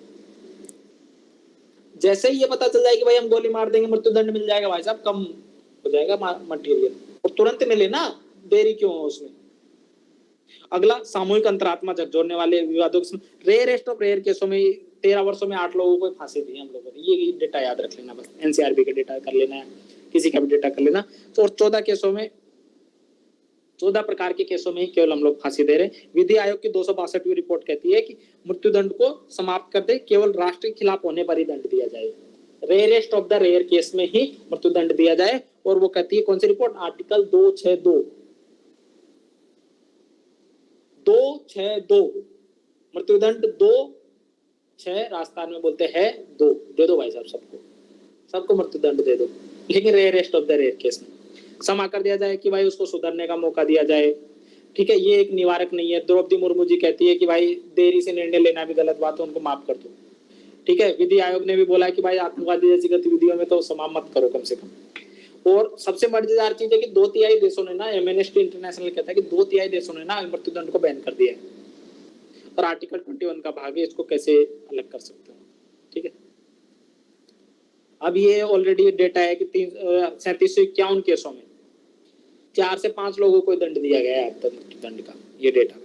जैसे ही ये पता चल जाए कि भाई हम गोली मार देंगे मृत्युदंड मिल जाएगा, भाई साहब कम हो जाएगा मटेरियल, और तुरंत मिले ना, देरी क्यों हो उसमें। अगला, सामूहिक अंतरात्मा झकझोरने वाले विवादों के रेयरेस्ट ऑफ रेयर केसों में 13 वर्षों में 8 लोगों को फांसी दी हम लोगों ने। ये डेटा याद रख लेना, बस एनसीआरबी का डेटा कर लेना है, किसी का भी डेटा कर लेना। तो और 14 केसों में, 14 प्रकार के केसों में ही केवल हम लोग फांसी दे रहे हैं। विधि आयोग की 262वीं रिपोर्ट कहती है कि मृत्युदंड को समाप्त कर दे, केवल राष्ट्र के खिलाफ होने पर ही दंड दिया जाए, rarest of the rare case में ही मृत्युदंड दिया जाए। और वो कहती है कौन सी रिपोर्ट, आर्टिकल 262 मृत्युदंड 2-6 राजस्थान में बोलते हैं 2, दे दो भाई साहब, सबको मृत्युदंड दे दो, लेकिन rarest of the rare case में क्षमा कर दिया जाए कि भाई उसको सुधरने का मौका दिया जाए। ठीक है, ये एक निवारक नहीं है। द्रौपदी मुर्मू जी कहती है कि भाई देरी से निर्णय लेना भी गलत बात है, उनको माफ कर दो। ठीक है, विधि आयोग ने भी बोला है कि भाई आतंकवादी जैसी गतिविधियों में तो क्षमा मत करो कम से कम। और सबसे मजेदार चीज है कि 2/3 देशों ने ना, एमनेस्टी इंटरनेशनल कहता है कि 2/3 देशों ने ना मृत्युदंड को बैन कर दिया है, और आर्टिकल 21 का भाग है, इसको कैसे अलग कर सकते हो। ठीक है, अब ये ऑलरेडी डेटा है कि 3751 केसों में 4 से 5 लोगों को दंड दिया गया है अब तक दंड का, ये डेटा।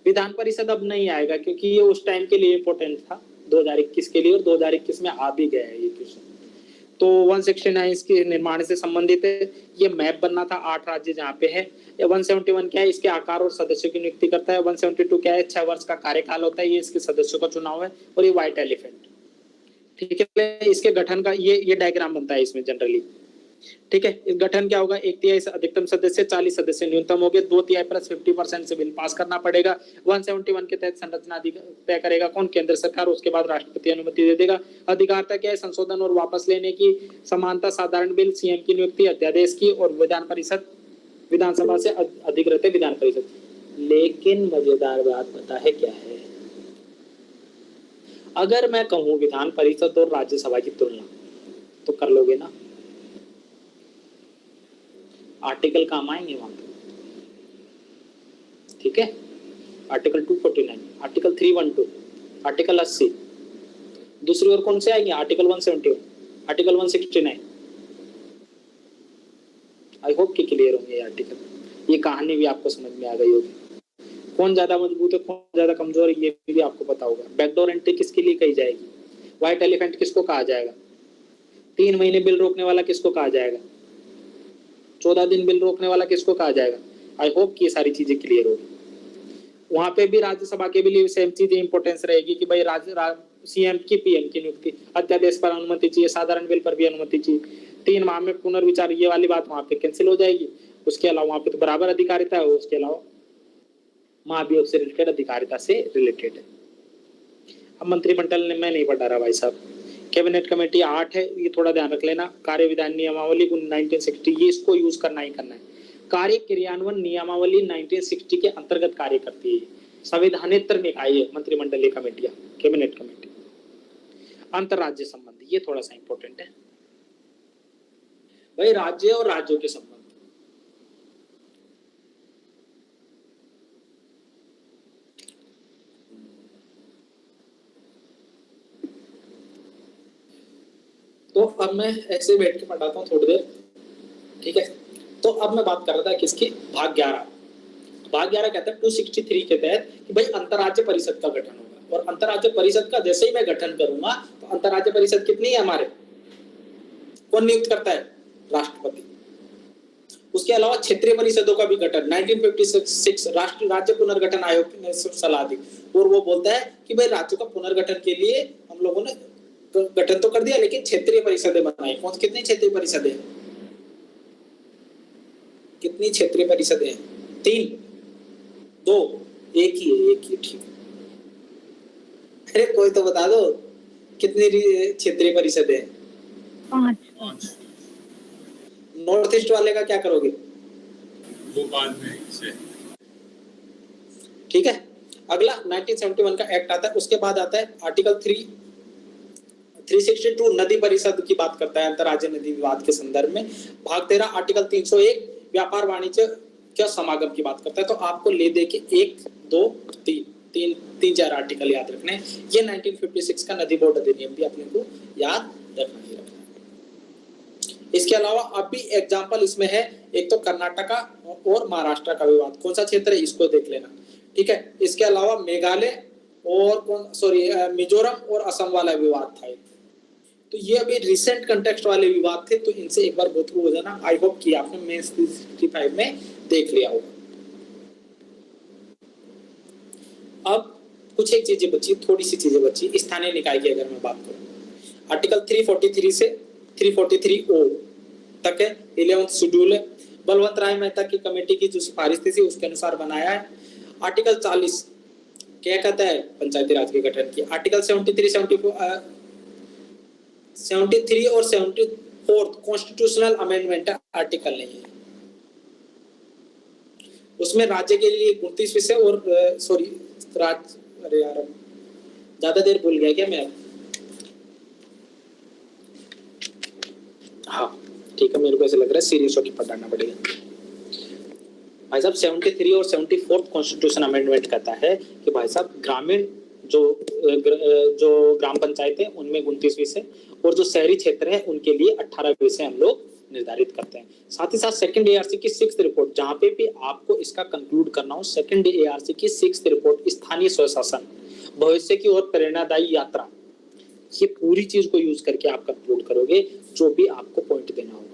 विधान परिषद अब नहीं आएगा क्योंकि ये उस टाइम के लिए इम्पोर्टेंट था 2021 के लिए, और 2021 में आ भी गया है ये क्वेश्चन। तो 169 के निर्माण से संबंधित है, ये मैप बनना था 8 राज्य जहाँ पे है। 171 क्या है, इसके आकार और सदस्यों की नियुक्ति करता है। 172 क्या है, 6 वर्ष का कार्यकाल होता है, ये इसके सदस्यों का चुनाव है। और ये व्हाइट एलिफेंट, ठीक है, इसके गठन का ये डायग्राम बनता है इसमें जनरली। ठीक है, इस गठन क्या होगा, 1/3 से अधिकतम सदस्य, 40 सदस्य न्यूनतम हो गए, 2/3 प्लस 50% से बिल पास करना पड़ेगा। 171 के तहत संरचना तय करेगा कौन, केंद्र सरकार, उसके बाद राष्ट्रपति अनुमति दे देगा। अधिकारता क्या है, संशोधन और वापस लेने की, समानता, साधारण बिल, सीएम की नियुक्ति, अध्यादेश की, और विधान परिषद, विधानसभा से अधिकृत है विधान परिषद। लेकिन मजेदार बात पता है क्या है, अगर मैं कहूं विधान परिषद और राज्यसभा की तुलना, तो कर लोगे ना, आर्टिकल काम आएंगे वहां पे, ठीक है, आर्टिकल 249, आर्टिकल 312, आर्टिकल 80, दूसरी ओर कौन से आएंगे, आर्टिकल 171, आर्टिकल 169। आई होप कि क्लियर होंगे ये आर्टिकल, ये कहानी भी आपको समझ में आ गई होगी, कौन ज्यादा मजबूत है कौन ज्यादा कमजोर है ये भी आपको पता होगा। बैकडोर एंट्री किसके लिए कही जाएगी, व्हाइट एलिफेंट किसको कहा जाएगा, 3 महीने बिल रोकने वाला किसको कहा जाएगा, 14 दिन बिल रोकने वाला किसको कहा जाएगा। आई होप कि ये सारी चीजें क्लियर होगी। वहां पे भी राज्यसभा के भी लिए सेम चीज इंपॉर्टेंस रहेगी कि भाई सीएम की पीएम की नियुक्ति, अध्यादेश पर अनुमति चाहिए, साधारण बिल पर भी अनुमति चाहिए, 3 माह में पुनर्विचार, ये वाली बात वहां पे कैंसिल हो जाएगी। उसके अलावा वहां पे तो बराबर अधिकारिता है, उसके अलावा महाभियोग से रिलेटेड अधिकारिता से रिलेटेड है। अब मंत्रिमंडल ने, मैं नहीं पढ़ा रहा भाई साहब, कैबिनेट कमेटी 8 है, ये थोड़ा ध्यान रख लेना। कार्य विधान नियमावली 1960, ये इसको यूज करना ही करना है। कार्य क्रियान्वयन नियमावली 1960 के अंतर्गत कार्य करती है। संविधानेतर निकाय है मंत्रिमंडलीय कमेटियां, कैबिनेट कमेटी। अंतरराज्य संबंध, ये थोड़ा सा इंपॉर्टेंट है भाई, राज्य और राज्यों के संबंध। तो अब मैं ऐसे बैठ के पढ़ाता हूँ थोड़ी देर, ठीक है। तो अब मैं बात कर रहा था किसकी, भाग 11। भाग 11 कहता है 263 के तहत कि भाई अंतरराज्य परिषद का गठन होगा, और अंतरराज्य परिषद का जैसे ही मैं गठन करूंगा तो अंतरराज्य परिषद कितनी है हमारे, कौन नियुक्त करता है, राष्ट्रपति। उसके अलावा क्षेत्रीय परिषदों का भी गठन 1956 राष्ट्रीय राज्य पुनर्गठन आयोग ने सलाह दी, और वो बोलता है कि भाई राज्यों का पुनर्गठन के लिए हम लोगों ने गठन तो कर दिया, लेकिन क्षेत्रीय परिषदें बनाई। कौन कितनी क्षेत्रीय परिषदें, कितनी क्षेत्रीय परिषदें हैं, 3, 2, एक ही है, एक ही, ठीक। अरे कोई तो बता दो कितनी क्षेत्रीय परिषदें हैं, 5। नॉर्थ ईस्ट वाले का क्या करोगे, वो बाद में से, ठीक है। अगला 1971 का एक्ट आता है, उसके बाद आता है आर्टिकल 362 नदी परिषद की बात करता है अंतरराज्य नदी विवाद के संदर्भ में। भाग 13 आर्टिकल 301 व्यापार वाणिज्य क्या समागम की बात करता है। तो आपको ले दे के 1, 2, 3, 4 आर्टिकल याद रखने। ये 1956 का नदी बोर्ड अधिनियम भी अपने को याद रखना ही रखना। इसके अलावा अब भी एग्जाम्पल इसमें है, एक तो कर्नाटका और महाराष्ट्र का विवाद, कौन सा क्षेत्र है इसको देख लेना, ठीक है। इसके अलावा मेघालय और मिजोरम और असम वाला विवाद था। तो ये अभी रिसेंट कंटेक्स्ट वाले विवाद थे, तो इनसे एक बार गो थ्रू हो जाना। आई होप कि आपने मेंस 365 में देख लिया होगा। अब कुछ एक चीजें बची, थोड़ी सी चीजें बची स्थानीय निकाय की अगर मैं बात करूं, आर्टिकल 343 से 343O तक है, 11th शेड्यूल है। बलवंत राय मेहता की कमेटी की जो सिफारिश थी उसके अनुसार बनाया है। आर्टिकल 40 क्या कहता है पंचायती राज के गठन की। आर्टिकल 73 और 74 कॉन्स्टिट्यूशनल अमेंडमेंट आर्टिकल नहीं है, उसमें राज्य के लिए 29 विषय और अरे यार ज्यादा देर भूल गया क्या मैं, हाँ ठीक है, मेरे को ऐसा लग रहा है सीरियस होकर पढ़ाना पड़ेगा भाई साहब। 73 और 74 कॉन्स्टिट्यूशन अमेंडमेंट कहता है कि भाई साहब ग्रामीण जो ग्राम पंचायत है उनमें 29 विषय और जो शहरी क्षेत्र है उनके लिए 18 विषय हम लोग निर्धारित करते हैं। साथ ही साथ सेकंड एआरसी की 6th रिपोर्ट, जहां पे भी आपको इसका कंक्लूड करना हो, सेकंड एआरसी की 6th रिपोर्ट स्थानीय स्वशासन भविष्य की ओर प्रेरणादायी यात्रा, ये पूरी चीज को यूज करके आप कंक्लूड करोगे जो भी आपको पॉइंट देना होगा,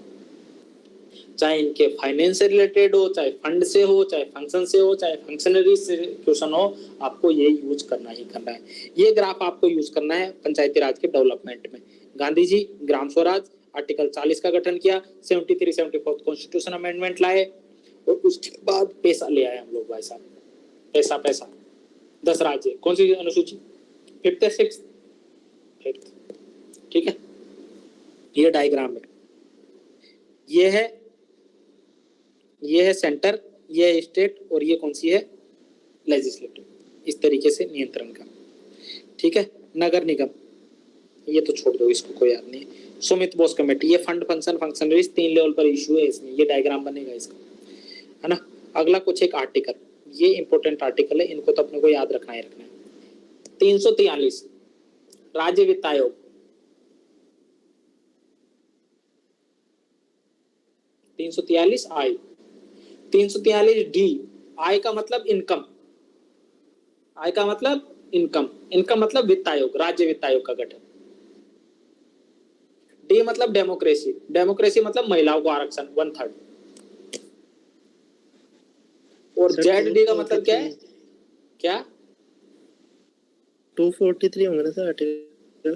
चाहे इनके फाइनेंस से रिलेटेड हो, चाहे फंड से हो, चाहे फंक्शन से हो, चाहे फंक्शनरी से क्वेश्चन हो, आपको ये यूज करना ही करना है। ये ग्राफ आपको यूज करना है पंचायती राज के डेवलपमेंट में। गांधी जी ग्राम स्वराज आर्टिकल 40 का गठन किया, 73 74 कॉन्स्टिट्यूशन अमेंडमेंट लाए और उसके बाद पैसा ले आए हम लोग भाई साहब। पैसा पैसा 10 राज्य, कौन सी अनुसूची, 5th या 6th, 5th, ठीक है। ये डायग्राम है, ये है सेंटर, ये है स्टेट और ये कौन सी है, लेजिस्लेटिव। इस तरीके से नियंत्रण का, ठीक है। नगर निगम ये तो छोड़ दो, इसको कोई याद नहीं है। सुमित बोस कमेटी, ये फंड फंक्शन फंक्शनरीज 3 लेवल पर इशू है इसमें, ये डायग्राम बनेगा इसका, है ना। अगला कुछ एक आर्टिकल, ये इंपॉर्टेंट आर्टिकल है, इनको तो अपने को याद रखना ही रखना है। 343 राज्य वित्त आयोग, 343 आई, 343 डी, आय का मतलब इनकम, आय का मतलब इनकम, इनकम मतलब वित्त आयोग, राज्य वित्त आयोग का गठन। डी मतलब डेमोक्रेसी, डेमोक्रेसी मतलब महिलाओं को आरक्षण 1/3। और जेड डी का मतलब क्या है, क्या 243 होंगे ना सर आर्टिकल?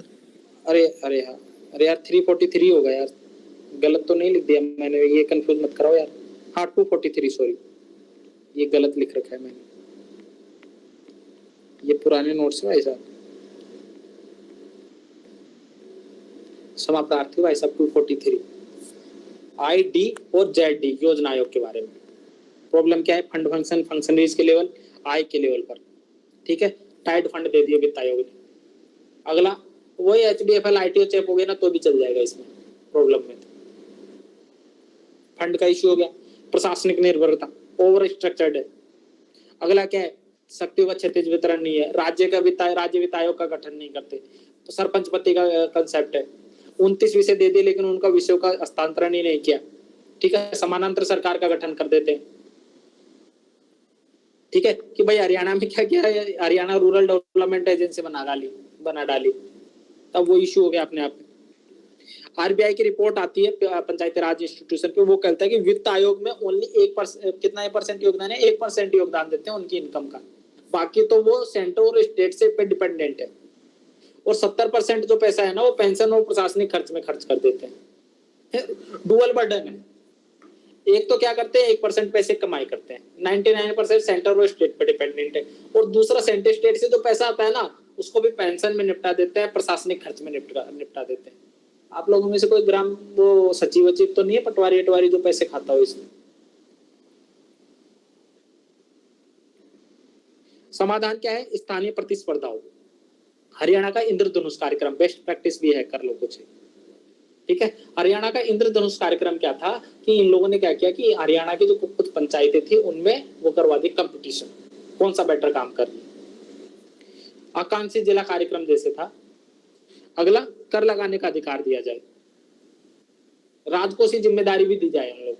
अरे हाँ, अरे यार 343 होगा यार, गलत तो नहीं लिख दिया मैंने, ये कंफ्यूज मत कराओ यार। हाँ 243, सॉरी ये गलत लिख रखा है मैंने, ये पुराने नोट्स है भाई साहब, समाप्तार्थी भाई साहब 243। आई डी और जेड डी योजना आयोग के बारे में प्रॉब्लम क्या है, फंड फंक्शन फंक्शनरीज के लेवल, आय के लेवल पर, ठीक है। टाइड फंड दे दिए वित्त आयोग ने। अगला वही HDFL ITO चेप हो गया ना तो भी चल जाएगा इसमें प्रॉब्लम में, फंड का इश्यू हो गया। प्रशासनिक निर्भरता, ओवर स्ट्रक्चर्ड है। अगला क्या है, शक्ति व क्षतिज वितरण नहीं है, राज्य वित्त आयोग का गठन नहीं करते, तो सरपंच पति का कंसेप्ट है। 29 विषय दे दिए लेकिन उनका विषयों का हस्तांतरण ही नहीं किया, ठीक है। समानांतर सरकार का गठन कर देते हैं, ठीक है। कि भाई हरियाणा में क्या किया, हरियाणा रूरल डेवलपमेंट एजेंसी बना डाली, तब वो इश्यू हो गया अपने आप में। RBI की रिपोर्ट आती है पंचायती राज इंस्टीट्यूशन पे, वो कहता है कि वित्त आयोग में ओनली 1% कितना परसेंट योगदान है, 1% योगदान देते हैं उनकी इनकम का, बाकी तो वो सेंटर और स्टेट से पे डिपेंडेंट है। और 70% जो पैसा है ना वो पेंशन और प्रशासनिक खर्च में खर्च कर देते हैं। डुअल बर्डन है, एक तो क्या करते हैं 1% पैसे कमाई करते हैं, 99% सेंटर और स्टेट पे डिपेंडेंट है, और दूसरा सेंटर स्टेट से जो पैसा आता है ना उसको भी पेंशन में निपटा देते हैं, प्रशासनिक खर्च में निपटा देते हैं। आप लोगों में से कोई ग्राम वो सचिव वचिव तो नहीं है, पटवारी जो पैसे खाता हो इसमें। समाधान क्या है, स्थानीय प्रतिस्पर्धाओं, हरियाणा का इंद्रधनुष कार्यक्रम बेस्ट प्रैक्टिस भी है, कर लो कुछ, ठीक है। हरियाणा का इंद्रधनुष कार्यक्रम क्या था कि इन लोगों ने क्या किया कि हरियाणा की जो कुछ पंचायतें थी उनमें वो करवा दी कंपटीशन, कौन सा बेटर काम कर रही है। आकांक्षी जिला कार्यक्रम जैसे था। अगला कर लगाने का अधिकार दिया जाए, राजकोषीय जिम्मेदारी भी दी जाए हम लोग।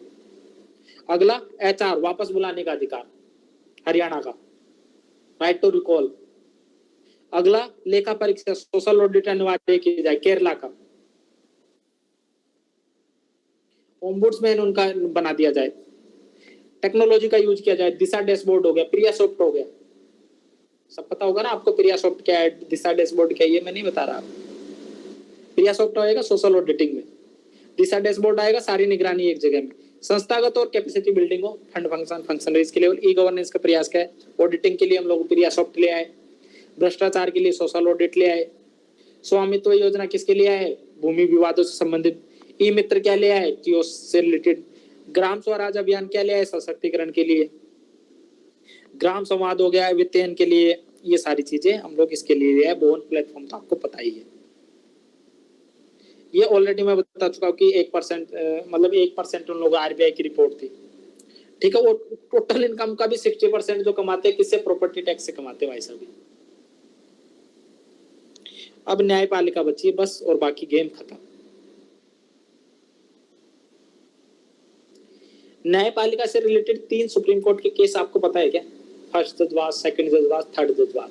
अगला HR वापस बुलाने का अधिकार हरियाणा का, राइट टू रिकॉल। अगला लेखा परीक्षा सोशल ऑडिट अनिवार्य की जाए केरला का। ओम्बुड्समैन उनका बना दिया जाए। टेक्नोलॉजी का यूज किया जाए, दिशा डैशबोर्ड हो गया, प्रिया सॉफ्ट हो गया, सब पता होगा ना आपको प्रिया सॉफ्ट क्या है, दिशा डैशबोर्ड क्या है, ये मैं नहीं बता रहा। प्रिया सॉफ्ट आएगा सोशल ऑडिटिंग में, दिशा डैशबोर्ड आएगा सारी निगरानी एक जगह में। संस्थागत और कैपेसिटी बिल्डिंग हो, फंड फंक्शन फंक्शनरीज के लेवल। ई गवर्नेंस का प्रयास क्या है, ऑडिटिंग के लिए हम लोग प्रिया सॉफ्ट ले आए, भ्रष्टाचार के लिए सोशल ऑडिट ले आए, स्वामित्व योजना किसके लिए आए, भूमि विवादों से संबंधित। ई मित्र क्या ले आए, कियोस्क से रिलेटेड। ग्राम स्वराज अभियान क्या ले आए, सशक्तिकरण के लिए। ग्राम संवाद हो गया वित्तीयन के लिए, ये सारी चीजें हम लोग इसके लिए ले आए। बोन प्लेटफॉर्म तो आपको पता ही है, ये ऑलरेडी मैं बता चुका हूँ कि 1% मतलब 1% उन लोगों RBI की रिपोर्ट थी, ठीक है। वो टोटल इनकम का भी 60% जो कमाते हैं किससे, प्रॉपर्टी टैक्स से कमाते हैं भाई साहब। अब न्यायपालिका बची है बस, और बाकी गेम खत्म। न्यायपालिका से रिलेटेड 3 सुप्रीम कोर्ट के केस आपको पता है क्या, फर्स्ट जजवास, सेकंड जजवास, थर्ड जजवास।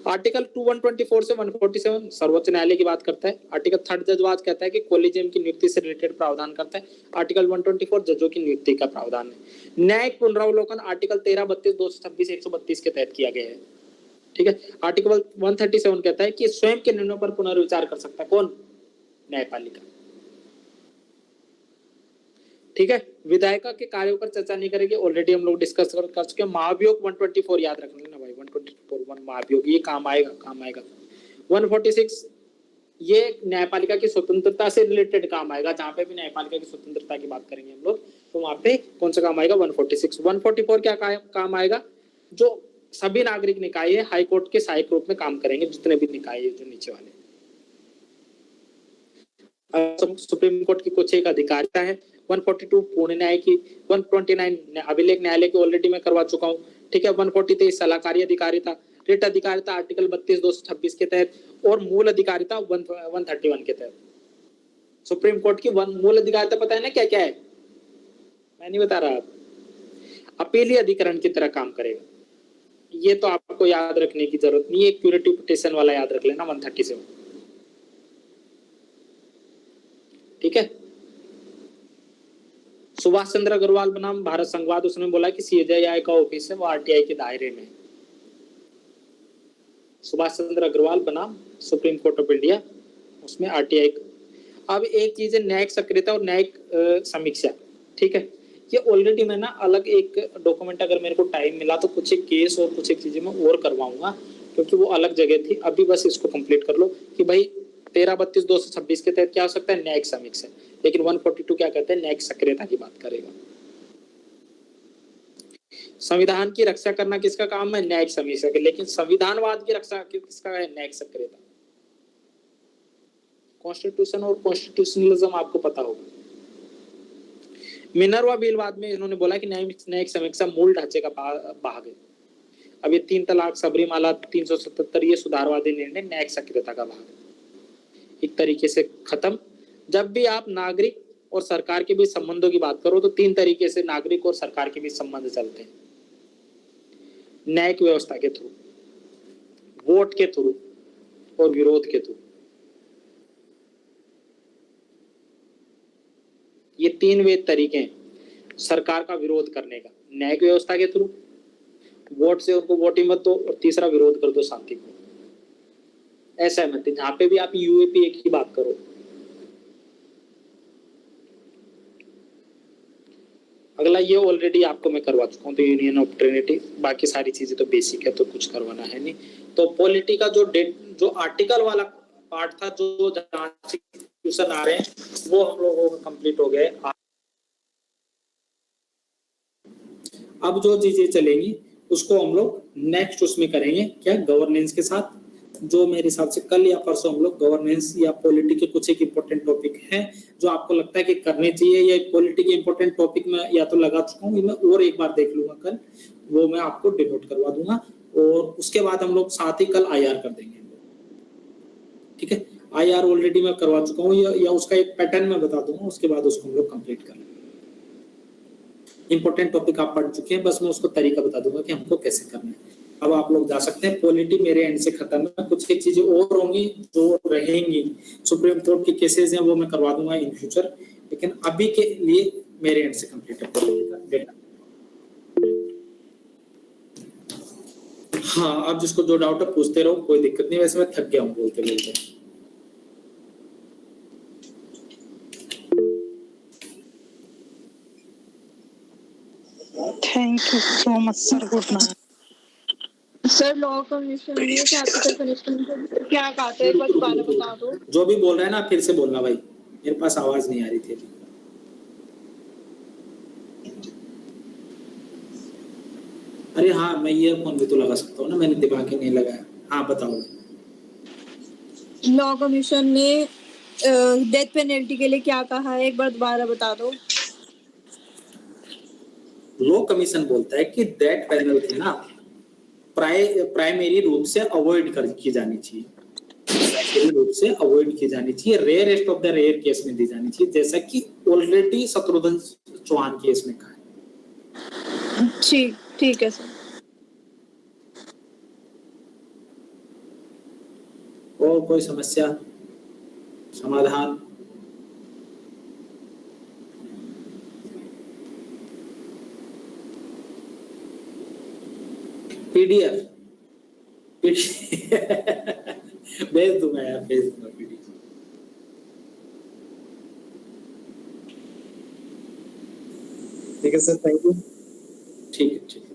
आर्टिकल 124 से 147 सर्वोच्च न्यायालय की बात करता है। आर्टिकल 3 जजवास कहता है कि कॉलेजियम की नियुक्ति से रिलेटेड प्रावधान करता है। आर्टिकल 124 जजों की नियुक्ति का प्रावधान है। न्यायिक पुनरावलोकन आर्टिकल 13, 32, 226, 132 के तहत किया गया है, ठीक है। आर्टिकल 137 कहता है कि स्वयं के निर्णयों पर पुनर्विचार कर सकता है कौन, न्यायपालिका। ठीक है, विधायिका के कार्यों पर चर्चा नहीं करेंगे, ऑलरेडी हम लोग डिस्कस कर चुके हैं। महाभियोग 124 याद रख लेना भाई, 124 महाभियोग, ये काम आएगा, काम आएगा। 146 ये न्यायपालिका की स्वतंत्रता से रिलेटेड काम आएगा, जहां पे भी न्यायपालिका की स्वतंत्रता की बात करेंगे हम लोग, तो वहां पे कौन सा काम आएगा? 146। 144 क्या काम आएगा? जो सभी नागरिक निकाय हाई कोर्ट के सहायक रूप में काम करेंगे, जितने भी निकाय है जो नीचे वाले। सुप्रीम कोर्ट की कुछ एक अधिकारिता है। 142 पूर्ण न्याय की। 129 अभिलेख न्यायालय की ऑलरेडी मैं करवा चुका हूँ। ठीक है। 143 सलाहकारी अधिकारिता, रिट अधिकारिता आर्टिकल 32-226 के तहत, और मूल अधिकारिता 131 के तहत। सुप्रीम कोर्ट की मूल अधिकारिता पता है ना क्या क्या है? मैं नहीं बता रहा, अपीलीय अधिकरण की तरह काम करेगा। ये तो आपको याद रखने की जरूरत नहीं है, क्यूरेटिव पिटीशन वाला याद रख लेना 137। ठीक है। सुभाष चंद्र अग्रवाल बनाम भारत संघवाद, उसने बोला कि सीजेआई का ऑफिस है वो आरटीआई के दायरे में। सुभाष चंद्र अग्रवाल बनाम सुप्रीम कोर्ट ऑफ इंडिया, उसमें आरटीआई। अब एक चीज है न्यायिक सक्रियता और न्यायिक समीक्षा। ठीक है, ये ऑलरेडी मैं ना अलग एक डॉक्यूमेंट, अगर मेरे को टाइम मिला तो कुछ एक केस और कुछ एक चीजें मैं और करवाऊंगा, क्योंकि वो अलग जगह थी। अभी बस इसको कंप्लीट कर लो कि भाई 13-32-226 के तहत क्या हो सकता है? न्यायिक समीक्षा। लेकिन 142 क्या कहते हैं? न्यायिक सक्रियता की बात करेगा। संविधान की रक्षा करना किसका काम है? न्यायिक समीक्षा के। लेकिन संविधानवाद की रक्षा किसका है? न्यायिक सक्रियता। कॉन्स्टिट्यूशन और कॉन्स्टिट्यूशनलिज्म आपको पता होगा। मिनर्वा बिलवाद में इन्होंने बोला कि न्यायिक समीक्षा मूल ढांचे का भाग है। अब ये 3 तलाक, सबरीमाला, 377 ये सुधारवादी निर्णय न्यायिक सक्रियता का भाग है। एक तरीके से खत्म। जब भी आप नागरिक और सरकार के बीच संबंधों की बात करो तो 3 तरीके से नागरिक और सरकार के बीच संबंध चलते हैं। न्यायिक व्यवस्था के थ्रू, वोट के थ्रू और विरोध के थ्रू। ये 3 वे तरीके हैं सरकार का विरोध करने का। न्यायिक व्यवस्था के थ्रू, वोट से उनको वोटिंग मत दो, और तीसरा विरोध कर दो शांति को। ऐसा मत, जहां पे भी आप यूएपीए की बात करो। अगला ये ऑलरेडी आपको मैं करवा चुका हूँ, तो यूनियन ऑफ ट्रिनिटी। बाकी सारी चीजें तो बेसिक है, तो कुछ करवाना है नहीं। तो पॉलिटी का जो आर्टिकल वाला पार्ट था, जो क्वेश्चन आ रहे हैं, वो हम लोगों का कंप्लीट हो गए। अब जो चीजें चलेंगी उसको हम लोग नेक्स्ट उसमें करेंगे, क्या? गवर्नेंस के साथ। जो मेरे हिसाब से कल या परसों हम लोग गवर्नेंस या पॉलिटी के कुछ एक इंपॉर्टेंट टॉपिक हैं जो आपको लगता है कि करने चाहिए, या पॉलिटी के इंपॉर्टेंट टॉपिक में या तो लगा चुका हूँ, मैं और एक बार देख लूंगा कल, वो मैं आपको डिनोट करवा दूंगा। और उसके बाद हम लोग साथ ही कल आईआर कर देंगे। ठीक है, आईआर ऑलरेडी मैं करवा चुका हूँ, या उसका एक पैटर्न मैं बता दूंगा, उसके बाद उसको हम लोग कंप्लीट कर लेंगे। इंपॉर्टेंट टॉपिक आप पढ़ चुके हैं, बस मैं उसको तरीका बता दूंगा कि हमको कैसे करना है। अब आप लोग जा सकते हैं। पॉलिटी मेरे एंड से खत्म है, कुछ एक चीजें और होंगी जो रहेंगी। सुप्रीम कोर्ट के केसेस हैं वो मैं करवा दूंगा इन फ्यूचर, लेकिन अभी के लिए मेरे एंड से कंप्लीट है पॉलिटी का डेटा। हाँ, अब जिसको जो डाउट है पूछते रहो, कोई दिक्कत नहीं। वैसे मैं थक गया हूँ बोलते बोलते। Thank you so much sir, good night sir. Law commission में कैपिटल पनिशमेंट क्या कहते हैं, बस दोबारा बता दो। जो भी बोल रहा है ना फिर से बोलना भाई, मेरे पास आवाज नहीं आ रही थी। अरे हाँ, मैं ईयरफोन भी तो लगा सकता हूँ ना, मैंने दिमाग ही नहीं लगाया। हाँ बताओ। लॉ कमीशन ने डेथ पेनल्टी के लिए क्या कहा है, एक बार दोबारा बता दो। लॉ कमीशन बोलता है कि डेथ पेनल्टी ना प्राइमरी रूप से अवॉइड की जानी चाहिए, प्राइमरी रूप से अवॉइड की जानी चाहिए, rarest of the rare case में दी जानी चाहिए, जैसा कि ऑलरेडी शत्रुघ्न चौहान केस में कहा है। ठीक है सर। और कोई समस्या समाधान? पीडीएफ भेज दूंगा यार, भेज दूंगा पीडीएफ। ठीक है सर, थैंक यू। ठीक है ठीक है।